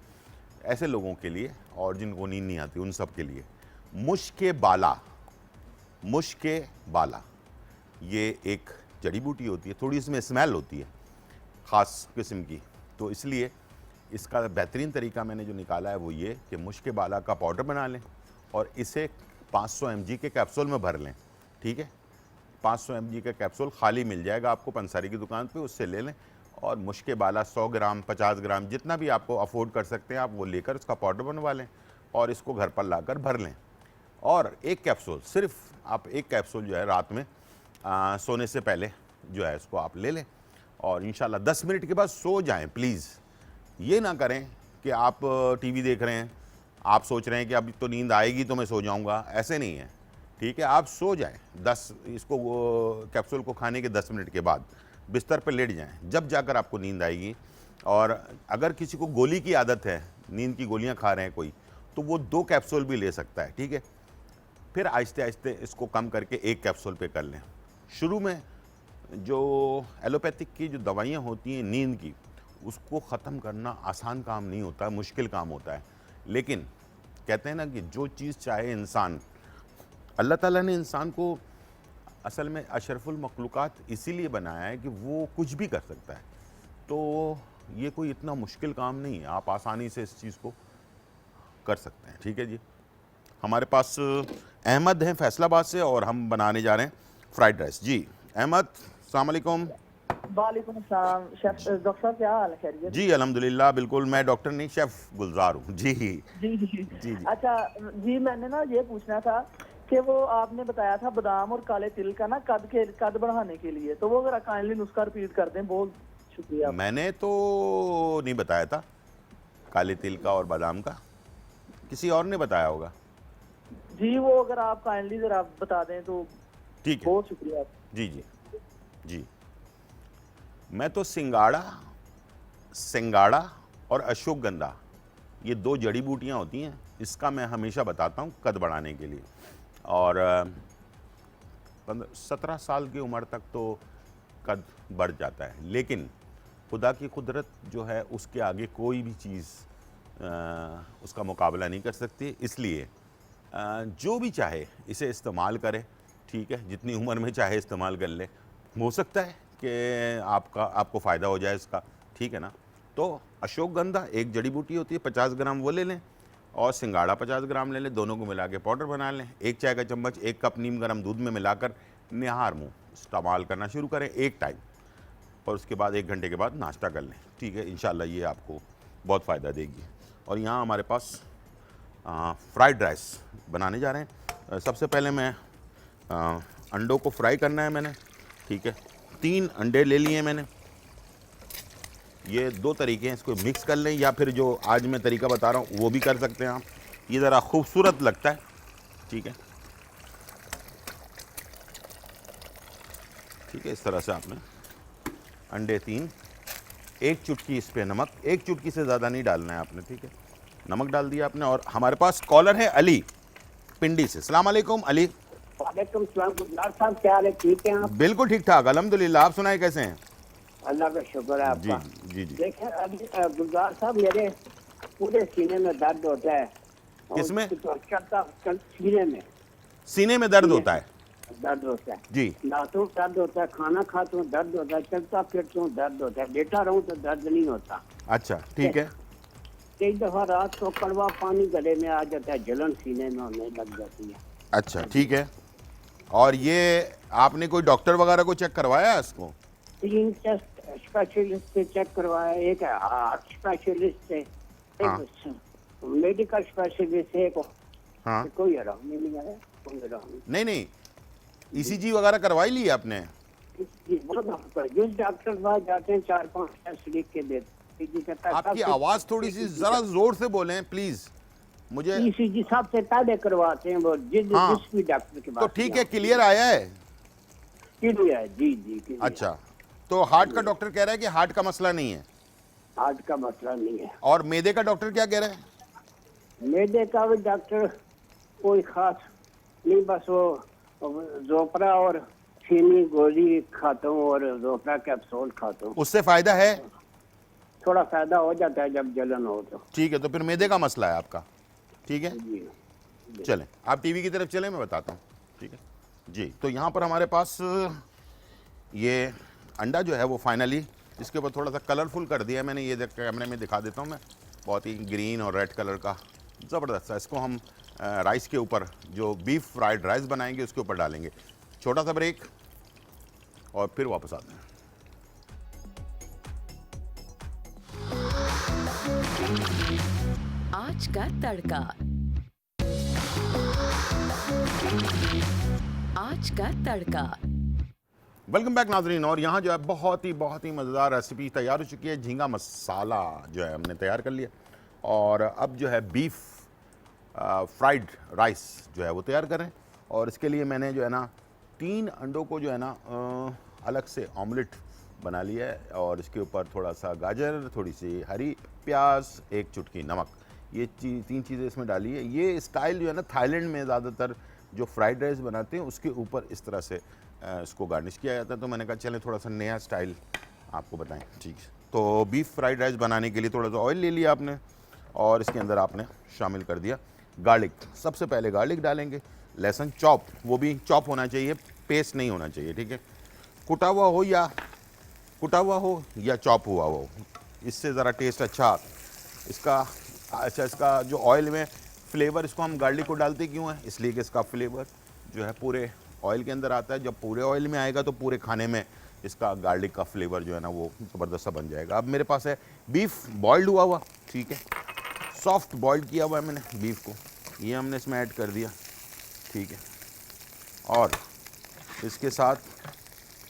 ऐसे लोगों के लिए और जिनको नींद नहीं आती उन सब के लिए मुश्के बाला ये एक जड़ी बूटी होती है, थोड़ी इसमें स्मेल होती है ख़ास किस्म की, तो इसलिए इसका बेहतरीन तरीका मैंने जो निकाला है वो ये कि मुश्के बाला का पाउडर बना लें और इसे 500 mg के कैप्सूल में भर लें, ठीक है। 500 mg का कैप्सूल खाली मिल जाएगा आपको पंसारी की दुकान पे, उससे ले लें और मुश्के बाला 100 ग्राम 50 ग्राम जितना भी आपको अफोर्ड कर सकते हैं आप वो लेकर उसका पाउडर बनवा लें और इसको घर पर लाकर भर लें। और एक कैप्सूल, सिर्फ आप एक कैप्सूल जो है रात में सोने से पहले जो है इसको आप ले लें और इंशाल्लाह 10 मिनट के बाद सो जाएं प्लीज़। ये ना करें कि आप टीवी देख रहे हैं, आप सोच रहे हैं कि अभी तो नींद आएगी तो मैं सो जाऊंगा, ऐसे नहीं है, ठीक है। आप सो जाएं 10 इसको कैप्सूल को खाने के 10 मिनट के बाद बिस्तर पर लेट जाएं, जब जाकर आपको नींद आएगी। और अगर किसी को गोली की आदत है, नींद की गोलियां खा रहे हैं कोई, तो वो 2 कैप्सूल भी ले सकता है, ठीक है। फिर आहिस्ते आहिस्ते इसको कम करके 1 कैप्सूल पे कर लें। शुरू में जो एलोपैथिक की जो दवाइयाँ होती हैं नींद की, उसको ख़त्म करना आसान काम नहीं होता है, मुश्किल काम होता है। लेकिन कहते हैं ना कि जो चीज़ चाहे इंसान, अल्लाह ताला ने इंसान को असल में अशरफुल मखलूक़ात इसीलिए बनाया है कि वो कुछ भी कर सकता है। तो ये कोई इतना मुश्किल काम नहीं है, आप आसानी से इस चीज़ को कर सकते हैं, ठीक है जी। हमारे पास अहमद हैं फैसलाबाद से और हम बनाने जा रहे हैं फ्राइड राइस। जी अहमद, अस्सलाम वालेकुम। वालेकुम अस्सलाम। शेफ डॉक्टर साहब क्या हाल है, खैरियत? जी अल्हम्दुलिल्लाह, बिल्कुल। मैं डॉक्टर नहीं, शेफ़ गुलजार हूँ। जी जी जी जी। अच्छा जी, मैंने ना ये पूछना था कि वो आपने बताया था बादाम और काले तिल का ना कद बढ़ाने के लिए, तो वो अगर काइंडली नुस्खा रिपीट कर दें, बहुत शुक्रिया। मैंने तो नहीं बताया था काले तिल का और बादाम का, किसी और ने बताया होगा। जी वो अगर आप काइंडली जरा बता दें तो ठीक है, बहुत शुक्रिया। जी जी जी। मैं तो सिंगाड़ा और अशोकगंधा, ये 2 जड़ी बूटियाँ होती हैं, इसका मैं हमेशा बताता हूँ कद बढ़ाने के लिए। और 17 साल की उम्र तक तो कद बढ़ जाता है, लेकिन खुदा की कुदरत जो है उसके आगे कोई भी चीज़ उसका मुकाबला नहीं कर सकती। इसलिए जो भी चाहे इसे इस्तेमाल करे, ठीक है, जितनी उम्र में चाहे इस्तेमाल कर ले, हो सकता है कि आपको फ़ायदा हो जाए इसका, ठीक है ना। तो अशोकगंधा एक जड़ी बूटी होती है, 50 ग्राम वो ले लें, और सिंगाड़ा 50 ग्राम ले लें, दोनों को मिला के पाउडर बना लें। 1 चाय का चम्मच 1 कप नीम गर्म दूध में मिलाकर निहार मुँह इस्तेमाल करना शुरू करें एक टाइम, और उसके बाद 1 घंटे के बाद नाश्ता कर लें, ठीक है। इंशाल्लाह ये आपको बहुत फ़ायदा देगी। और यहाँ हमारे पास फ्राइड राइस बनाने जा रहे हैं। सबसे पहले मैं अंडों को फ्राई करना है मैंने, ठीक है। 3 अंडे ले लिए मैंने। ये 2 तरीके हैं, इसको मिक्स कर लें, या फिर जो आज मैं तरीका बता रहा हूँ वो भी कर सकते हैं आप। ये ज़रा खूबसूरत लगता है, ठीक है, ठीक है। इस तरह से आपने अंडे 3, 1 चुटकी इस पे नमक, 1 चुटकी से ज़्यादा नहीं डालना है आपने, ठीक है। नमक डाल दिया आपने। और हमारे पास कॉलर है अली पिंडी से। अस्सलाम वालेकुम अली। वालेकुम सलाम गुलजार साहब, क्या हाल है? ठीक है आप? बिल्कुल ठीक ठाक अल्हम्दुलिल्लाह, आप सुनाए कैसे हैं? अल्लाह का शुक्र है आपका। जी जी। देखिए अभी गुलजार साहब, मेरे पूरे सीने में दर्द होता है। किसमें? सीने में। सीने में दर्द होता है? दर्द होता है जी। दांतों दर्द होता है, खाना खाता हूँ दर्द होता है, चलता फिरता हूँ दर्द होता है, लेटा रहूँ तो दर्द नहीं होता। अच्छा ठीक है। कई दफा रात को कड़वा पानी गले में आ जाता है, जलन सीने में होने लग जाती है। अच्छा ठीक है। और ये आपने कोई डॉक्टर वगैरह को चेक करवाया है इसको? 3 टेस्ट स्पेशलिस्ट से चेक करवाया, एक है हार्ट स्पेशलिस्ट से, एक मेडिकल स्पेशलिस्ट है, हाँ। कोई आराम नहीं आया, कोई आराम नहीं नहीं, ईसीजी वगैरह करवाई ली आपने? जिस डॉक्टर के पास जाते हैं 4-5 टेस्ट लिख के देते। आपकी आवाज थोड़ी सी जरा जोर से बोलें प्लीज, मुझे। ईसीजी सबसे पहले करवाते हैं वो जिस भी डॉक्टर के पास। तो ठीक है, क्लियर आया है? क्लियर है जी जी। अच्छा, तो हार्ट का डॉक्टर कह रहा है कि हार्ट का मसला नहीं है? हार्ट का मसला नहीं है। और मैदे का डॉक्टर क्या कह रहा है? मैदे का भी डॉक्टर कोई खास नहीं, बस वो जोपरा और चीनी गोली खाता हूँ और जोपरा कैप्सूल खाता हूँ। उससे फायदा है? थोड़ा फायदा हो जाता है जब जलन हो तो। ठीक है, तो फिर मैदे का मसला है आपका, ठीक है जी। चलें आप टीवी की तरफ चलें, मैं बताता हूँ, ठीक है जी। तो यहाँ पर हमारे पास ये अंडा जो है वो फाइनली इसके ऊपर थोड़ा सा कलरफुल कर दिया मैंने, ये कैमरे में दिखा देता हूँ मैं, बहुत ही ग्रीन और रेड कलर का ज़बरदस्त सा। इसको हम राइस के ऊपर, जो बीफ फ्राइड राइस बनाएंगे उसके ऊपर डालेंगे। छोटा सा ब्रेक और फिर वापस आते हैं। आज का तड़का। आज का तड़का। वेलकम बैक नाजरीन। और यहाँ जो है बहुत ही मज़ेदार रेसिपी तैयार हो चुकी है। झींगा मसाला जो है हमने तैयार कर लिया और अब जो है बीफ फ्राइड राइस जो है वो तैयार करें। और इसके लिए मैंने जो है ना 3 अंडों को जो है ना अलग से ऑमलेट बना लिया है और इसके ऊपर थोड़ा सा गाजर, थोड़ी सी हरी प्याज, 1 चुटकी नमक, ये 3 चीज़ें इसमें डाली है। ये स्टाइल जो है ना थाईलैंड में ज़्यादातर जो फ्राइड राइस बनाते हैं उसके ऊपर इस तरह से इसको गार्निश किया जाता है। तो मैंने कहा चलें थोड़ा सा नया स्टाइल आपको बताएं। ठीक है, तो बीफ फ्राइड राइस बनाने के लिए थोड़ा सा ऑयल ले लिया आपने और इसके अंदर आपने शामिल कर दिया गार्लिक। सबसे पहले गार्लिक डालेंगे, लहसुन चॉप, वो भी चॉप होना चाहिए, पेस्ट नहीं होना चाहिए। ठीक है, कुटा हुआ हो या चॉप हुआ हो, इससे ज़रा टेस्ट अच्छा इसका जो ऑयल में फ्लेवर, इसको हम गार्लिक को डालते क्यों है, इसलिए कि इसका फ्लेवर जो है पूरे ऑयल के अंदर आता है। जब पूरे ऑयल में आएगा तो पूरे खाने में इसका गार्लिक का फ्लेवर जो है ना वो ज़बरदस्त सा बन जाएगा। अब मेरे पास है बीफ बॉइल्ड हुआ, ठीक है, सॉफ्ट बॉइल्ड किया हुआ है मैंने बीफ को, ये हमने इसमें ऐड कर दिया। ठीक है, और इसके साथ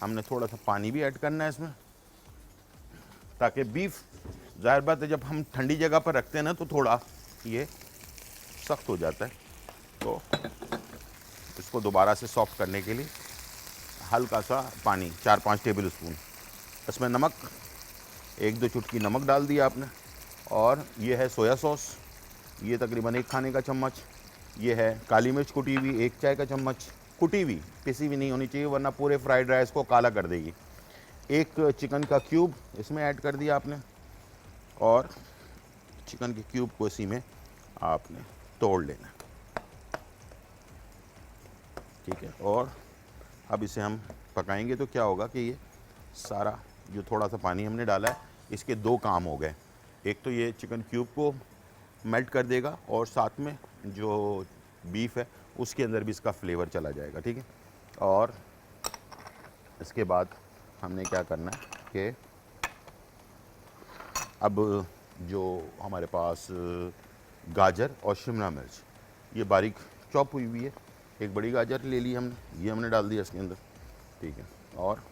हमने थोड़ा सा पानी भी ऐड करना है इसमें, ताकि बीफ, ज़ाहिर बात है जब हम ठंडी जगह पर रखते हैं ना तो थोड़ा ये सख्त हो जाता है। तो इसको दोबारा से सॉफ्ट करने के लिए हल्का सा पानी, 4-5 टेबल स्पून, इसमें नमक, 1-2 चुटकी नमक डाल दिया आपने। और ये है सोया सॉस, ये तकरीबन 1 खाने का चम्मच। ये है काली मिर्च कुटी हुई, 1 चाय का चम्मच, कुटी हुई, पिसी हुई नहीं होनी चाहिए वरना पूरे फ्राइड राइस को काला कर देगी। 1 चिकन का क्यूब इसमें ऐड कर दिया आपने और चिकन के क्यूब को इसी में आपने तोड़ लेना। ठीक है, और अब इसे हम पकाएंगे तो क्या होगा कि ये सारा जो थोड़ा सा पानी हमने डाला है, इसके 2 काम हो गए। एक तो ये चिकन क्यूब को मेल्ट कर देगा और साथ में जो बीफ है उसके अंदर भी इसका फ्लेवर चला जाएगा। ठीक है, और इसके बाद हमने क्या करना है कि अब जो हमारे पास गाजर और शिमला मिर्च, ये बारीक चॉप हुई हुई है, 1 बड़ी गाजर ले ली हमने, ये हमने डाल दिया इसके अंदर। ठीक है, और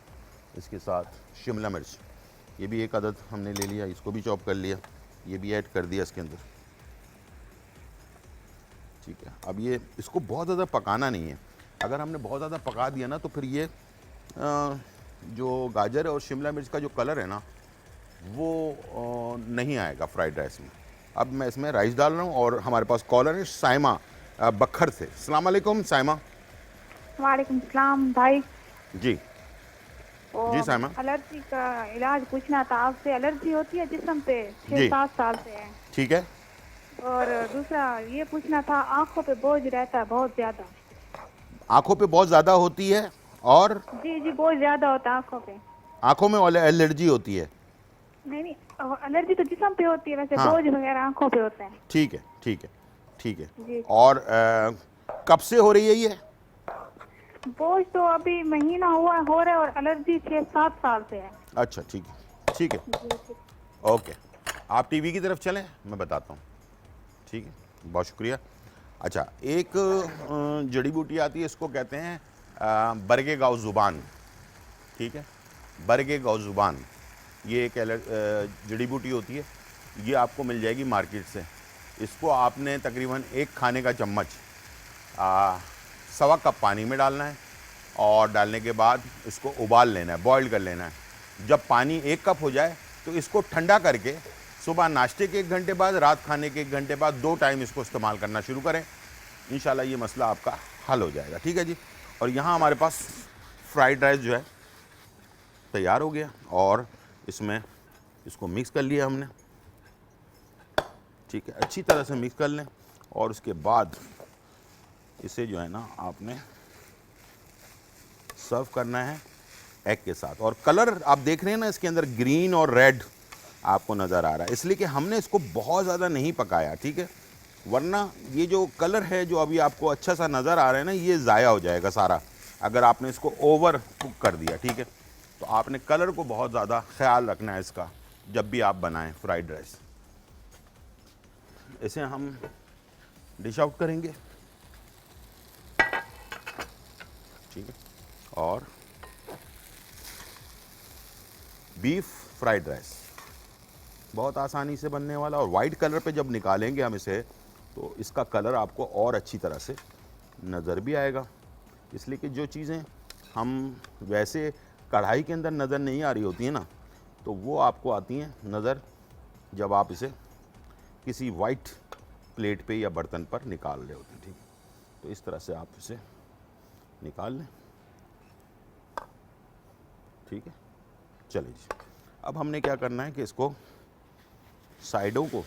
इसके साथ शिमला मिर्च, ये भी 1 अदद हमने ले लिया, इसको भी चॉप कर लिया, ये भी ऐड कर दिया इसके अंदर। ठीक है, अब ये इसको बहुत ज़्यादा पकाना नहीं है, अगर हमने बहुत ज़्यादा पका दिया ना तो फिर ये जो गाजर और शिमला मिर्च का जो कलर है ना वो नहीं आएगा फ्राइड राइस में। अब मैं इसमें राइस डाल रहा हूँ और हमारे पास कॉलर है साइमा बखर से। अस्सलाम वालेकुम साइमा। वालेकुम सलाम भाई। जी जी साइमा, एलर्जी का इलाज पूछना था आपसे। एलर्जी होती है जिस्म पे, 6-7 साल से है। ठीक है, और दूसरा ये पूछना था, आंखों पे बोझ रहता है बहुत ज्यादा। आंखों पे बहुत ज़्यादा होती है और जी बोझ ज्यादा होता है आंखों पे। आंखों में एलर्जी होती है? नहीं, एलर्जी तो जिस्म पे होती है, वैसे बोझ वगैरह आंखों पे होते हैं। ठीक है ठीक है ठीक है जी। और कब से हो रही है ये बोझ? तो अभी महीना हुआ हो रहा है और एलर्जी 6-7 साल से है। अच्छा ठीक है ठीक है, ओके, आप टीवी की तरफ चलें, मैं बताता हूँ। ठीक है, बहुत शुक्रिया। अच्छा, एक जड़ी बूटी आती है, इसको कहते हैं बरगे गाँव ज़ुबान। ठीक है, बरगे गाँव ज़ुबान, ये एक जड़ी बूटी होती है, ये आपको मिल जाएगी मार्केट से। इसको आपने तकरीबन 1 खाने का चम्मच 1.25 कप पानी में डालना है और डालने के बाद इसको उबाल लेना है, बॉईल कर लेना है। जब पानी 1 कप हो जाए तो इसको ठंडा करके सुबह नाश्ते के 1 घंटे बाद, रात खाने के 1 घंटे बाद 2 टाइम इसको इस्तेमाल करना शुरू करें। इंशाल्लाह ये मसला आपका हल हो जाएगा। ठीक है जी। और यहाँ हमारे पास फ्राइड राइस जो है तैयार हो गया और इसमें इसको मिक्स कर लिया हमने। ठीक है, अच्छी तरह से मिक्स कर लें और उसके बाद इसे जो है ना आपने सर्व करना है एग के साथ। और कलर आप देख रहे हैं ना, इसके अंदर ग्रीन और रेड आपको नज़र आ रहा है, इसलिए कि हमने इसको बहुत ज़्यादा नहीं पकाया। ठीक है, वरना ये जो कलर है जो अभी आपको अच्छा सा नज़र आ रहा है ना, ये ज़ाया हो जाएगा सारा अगर आपने इसको ओवर कुक कर दिया। ठीक है, तो आपने कलर को बहुत ज़्यादा ख्याल रखना है इसका जब भी आप बनाएं फ्राइड राइस। इसे हम डिश आउट करेंगे। ठीक है, और बीफ फ्राइड राइस, बहुत आसानी से बनने वाला। और वाइट कलर पे जब निकालेंगे हम इसे तो इसका कलर आपको और अच्छी तरह से नज़र भी आएगा, इसलिए कि जो चीज़ें हम वैसे कढ़ाई के अंदर नज़र नहीं आ रही होती हैं ना, तो वो आपको आती हैं नज़र जब आप इसे किसी वाइट प्लेट पे या बर्तन पर निकाल रहे होते हैं। ठीक है, तो इस तरह से आप इसे निकाल लें। ठीक है, चलिए जी, अब हमने क्या करना है कि इसको साइडों को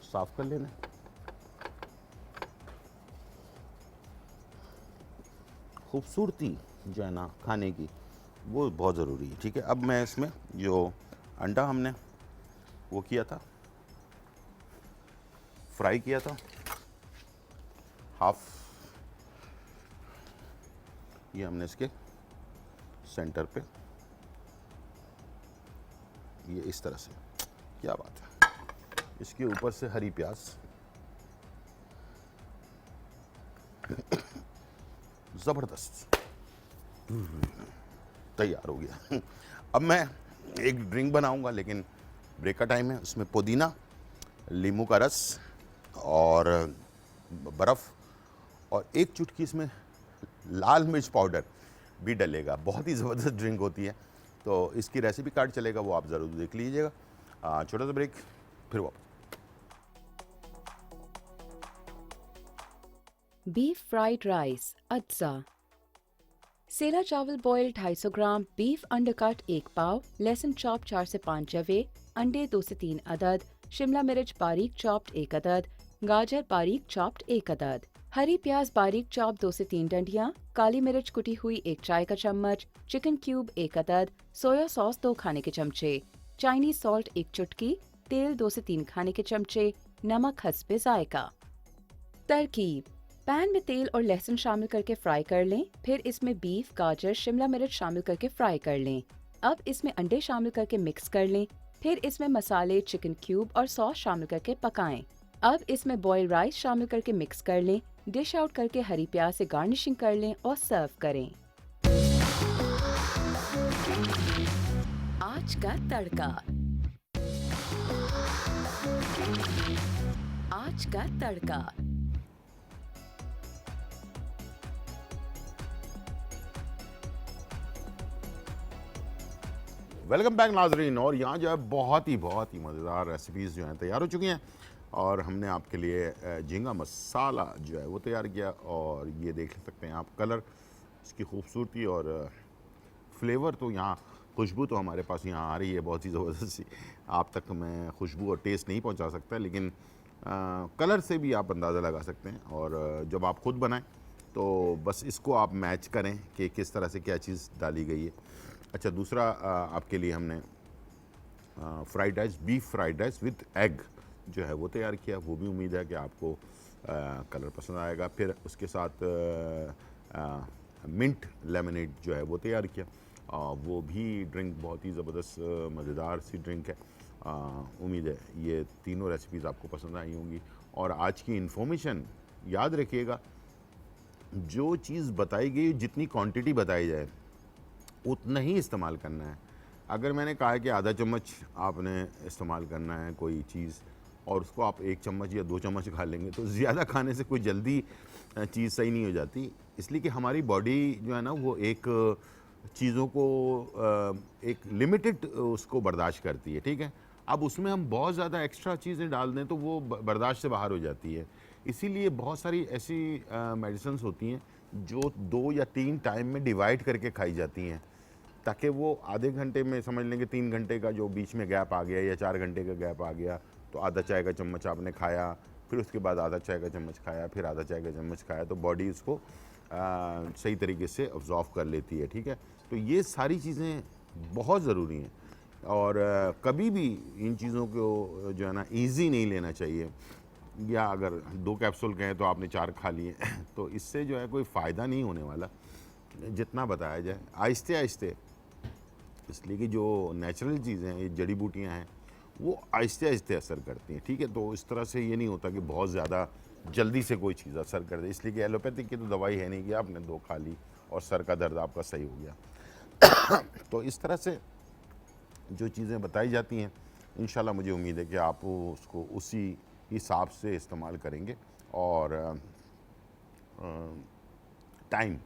साफ कर लेना है। खूबसूरती जो है ना खाने की, वो बहुत ज़रूरी है। ठीक है, अब मैं इसमें जो अंडा हमने वो किया था, फ्राई किया था, हाफ ये हमने इसके सेंटर पे, ये इस तरह से, क्या बात है। इसके ऊपर से हरी प्याज, ज़बरदस्त तैयार हो गया। अब मैं एक ड्रिंक बनाऊंगा, लेकिन ब्रेक का टाइम है। उसमें पुदीना, नींबू का रस और बर्फ़ और एक चुटकी इसमें लाल मिर्च पाउडर भी डलेगा। बहुत ही ज़बरदस्त ड्रिंक होती है, तो इसकी रेसिपी कार्ड चलेगा, वो आप ज़रूर देख लीजिएगा। छोटा सा ब्रेक, फिर वापस। बीफ फ्राइड राइस अज्जा। सेला चावल बॉयल 250 ग्राम, बीफ अंडरकट 1 पाव, लहसुन चॉप 4 से 5 जवे, अंडे 2 से 3 अदद, शिमला मिर्च बारीक चॉप्ड 1 अदद, गाजर बारीक चॉप्ड 1 अदद, हरी प्याज बारीक चॉप 2 से 3 डंडियां, काली मिर्च कुटी हुई 1 चाय का चम्मच, चिकन क्यूब 1 अदद, सोया सॉस 2 खाने के चमचे, चाइनीज सॉल्ट 1 चुटकी, तेल 2 से 3 खाने के चमचे, नमक हस्बे जायका। तरकीब: पैन में तेल और लहसुन शामिल करके फ्राई कर लें, फिर इसमें बीफ, गाजर, शिमला मिर्च शामिल करके फ्राई कर लें। अब इसमें अंडे शामिल करके मिक्स कर लें, फिर इसमें मसाले, चिकन क्यूब और सॉस शामिल करके पकाएं। अब इसमें बॉयल राइस शामिल करके मिक्स कर लें, डिश आउट करके हरी प्याज से गार्निशिंग कर लें और सर्व करें। आज का तड़का। आज का तड़का। वेलकम बैक नाजरीन। और यहाँ जो है बहुत ही मज़ेदार रेसिपीज़ जो हैं तैयार हो चुकी हैं, और हमने आपके लिए झींगा मसाला जो है वो तैयार किया। और ये देख सकते हैं आप कलर, इसकी खूबसूरती और फ्लेवर, तो यहाँ खुशबू तो हमारे पास यहाँ आ रही है बहुत ही ज़बरदस्त सी। आप तक मैं खुशबू और टेस्ट नहीं पहुँचा सकता, लेकिन कलर से भी आप अंदाज़ा लगा सकते हैं। और जब आप खुद बनाएं तो बस इसको आप मैच करें कि किस तरह से क्या चीज़ डाली गई है। अच्छा, दूसरा आपके लिए हमने fried rice, beef fried rice with egg जो है वो तैयार किया। वो भी उम्मीद है कि आपको कलर पसंद आएगा। फिर उसके साथ मिंट लेमनेड जो है वो तैयार किया। वो भी ड्रिंक बहुत ही ज़बरदस्त मज़ेदार सी ड्रिंक है। उम्मीद है ये तीनों रेसिपीज़ आपको पसंद आई होंगी। और आज की इन्फॉर्मेशन याद रखिएगा, जो चीज़ बताई गई, जितनी क्वांटिटी बताई जाए उतना ही इस्तेमाल करना है। अगर मैंने कहा है कि आधा चम्मच आपने इस्तेमाल करना है कोई चीज़, और उसको आप 1 चम्मच या 2 चम्मच खा लेंगे, तो ज़्यादा खाने से कोई जल्दी चीज़ सही नहीं हो जाती। इसलिए कि हमारी बॉडी जो है ना, वो एक चीज़ों को एक लिमिटेड उसको बर्दाश्त करती है। ठीक है, अब उसमें हम बहुत ज़्यादा एक्स्ट्रा चीज़ें डाल दें तो वो बर्दाश्त से बाहर हो जाती है। इसीलिए बहुत सारी ऐसी मेडिसिन्स होती हैं जो 2 या 3 टाइम में डिवाइड करके खाई जाती हैं, ताकि वो आधे घंटे में, समझ लेंगे 3 घंटे का जो बीच में गैप आ गया या 4 घंटे का गैप आ गया, तो आधा चाय का चम्मच आपने खाया, फिर उसके बाद आधा चाय का चम्मच खाया, फिर आधा चाय का चम्मच खाया, तो बॉडी उसको सही तरीके से ऑब्जॉर्व कर लेती है। ठीक है, तो ये सारी चीज़ें बहुत ज़रूरी हैं। और कभी भी इन चीज़ों को जो है ना ईज़ी नहीं लेना चाहिए, या अगर 2 कैप्सूल कहें तो आपने 4 खा लिए तो इससे जो है कोई फ़ायदा नहीं होने वाला। जितना बताया जाए आहिस्ते आहिस्ते, इसलिए कि जो नेचुरल चीज़ें हैं, ये जड़ी बूटियाँ हैं, वो आहिस्ते आहिस्ते असर करती हैं। ठीक है, तो इस तरह से ये नहीं होता कि बहुत ज़्यादा जल्दी से कोई चीज़ असर कर दे। इसलिए कि एलोपैथिक की तो दवाई है नहीं कि आपने 2 खा ली और सर का दर्द आपका सही हो गया। तो इस तरह से जो चीज़ें बताई जाती हैं, इंशाल्लाह मुझे उम्मीद है कि आप उसको उसी हिसाब से इस्तेमाल करेंगे। और टाइम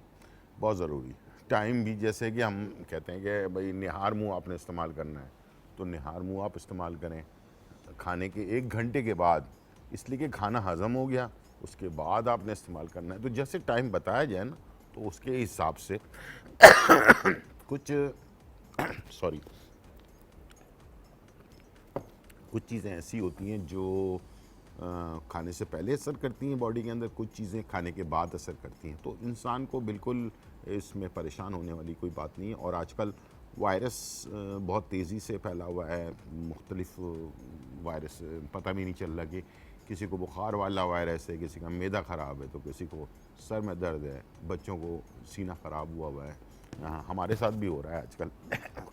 बहुत ज़रूरी है। टाइम भी जैसे कि हम कहते हैं कि भाई निहार मुँह आपने इस्तेमाल करना है, तो निहार मुँह आप इस्तेमाल करें खाने के 1 घंटे के बाद, इसलिए कि खाना हज़म हो गया, उसके बाद आपने इस्तेमाल करना है। तो जैसे टाइम बताया जाए ना, तो उसके हिसाब से कुछ कुछ चीज़ें ऐसी होती हैं जो खाने से पहले असर करती हैं बॉडी के अंदर, कुछ चीज़ें खाने के बाद असर करती हैं। तो इंसान को बिल्कुल इसमें परेशान होने वाली कोई बात नहीं है। और आजकल वायरस बहुत तेज़ी से फैला हुआ है, मुख्तलिफ वायरस, पता भी नहीं चल रहा कि किसी को बुखार वाला वायरस है, किसी का मैदा ख़राब है, तो किसी को सर में दर्द है, बच्चों को सीना ख़राब हुआ है। हमारे साथ भी हो रहा है आजकल,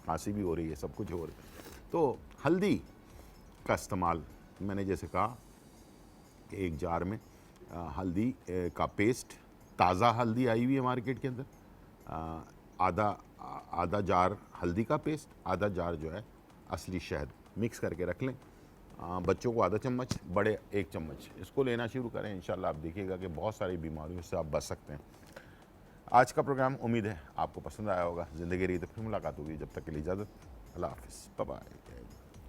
खांसी भी हो रही है, सब कुछ हो रहा है। तो हल्दी का इस्तेमाल, मैंने जैसे कहा, एक जार में हल्दी का पेस्ट, ताज़ा हल्दी आई हुई है मार्केट के अंदर, आधा जार हल्दी का पेस्ट, आधा जार जो है असली शहद, मिक्स करके रख लें। बच्चों को आधा चम्मच, बड़े 1 चम्मच, इसको लेना शुरू करें। इंशाल्लाह आप देखिएगा कि बहुत सारी बीमारियों से आप बच सकते हैं। आज का प्रोग्राम उम्मीद है आपको पसंद आया होगा। ज़िंदगी रही तो फिर मुलाकात होगी। जब तक के लिए इजाज़त, अल्लाह हाफ़िज़, बाय बाय,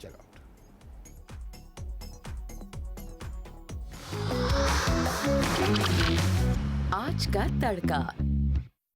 चेक आउट। आज का तड़का।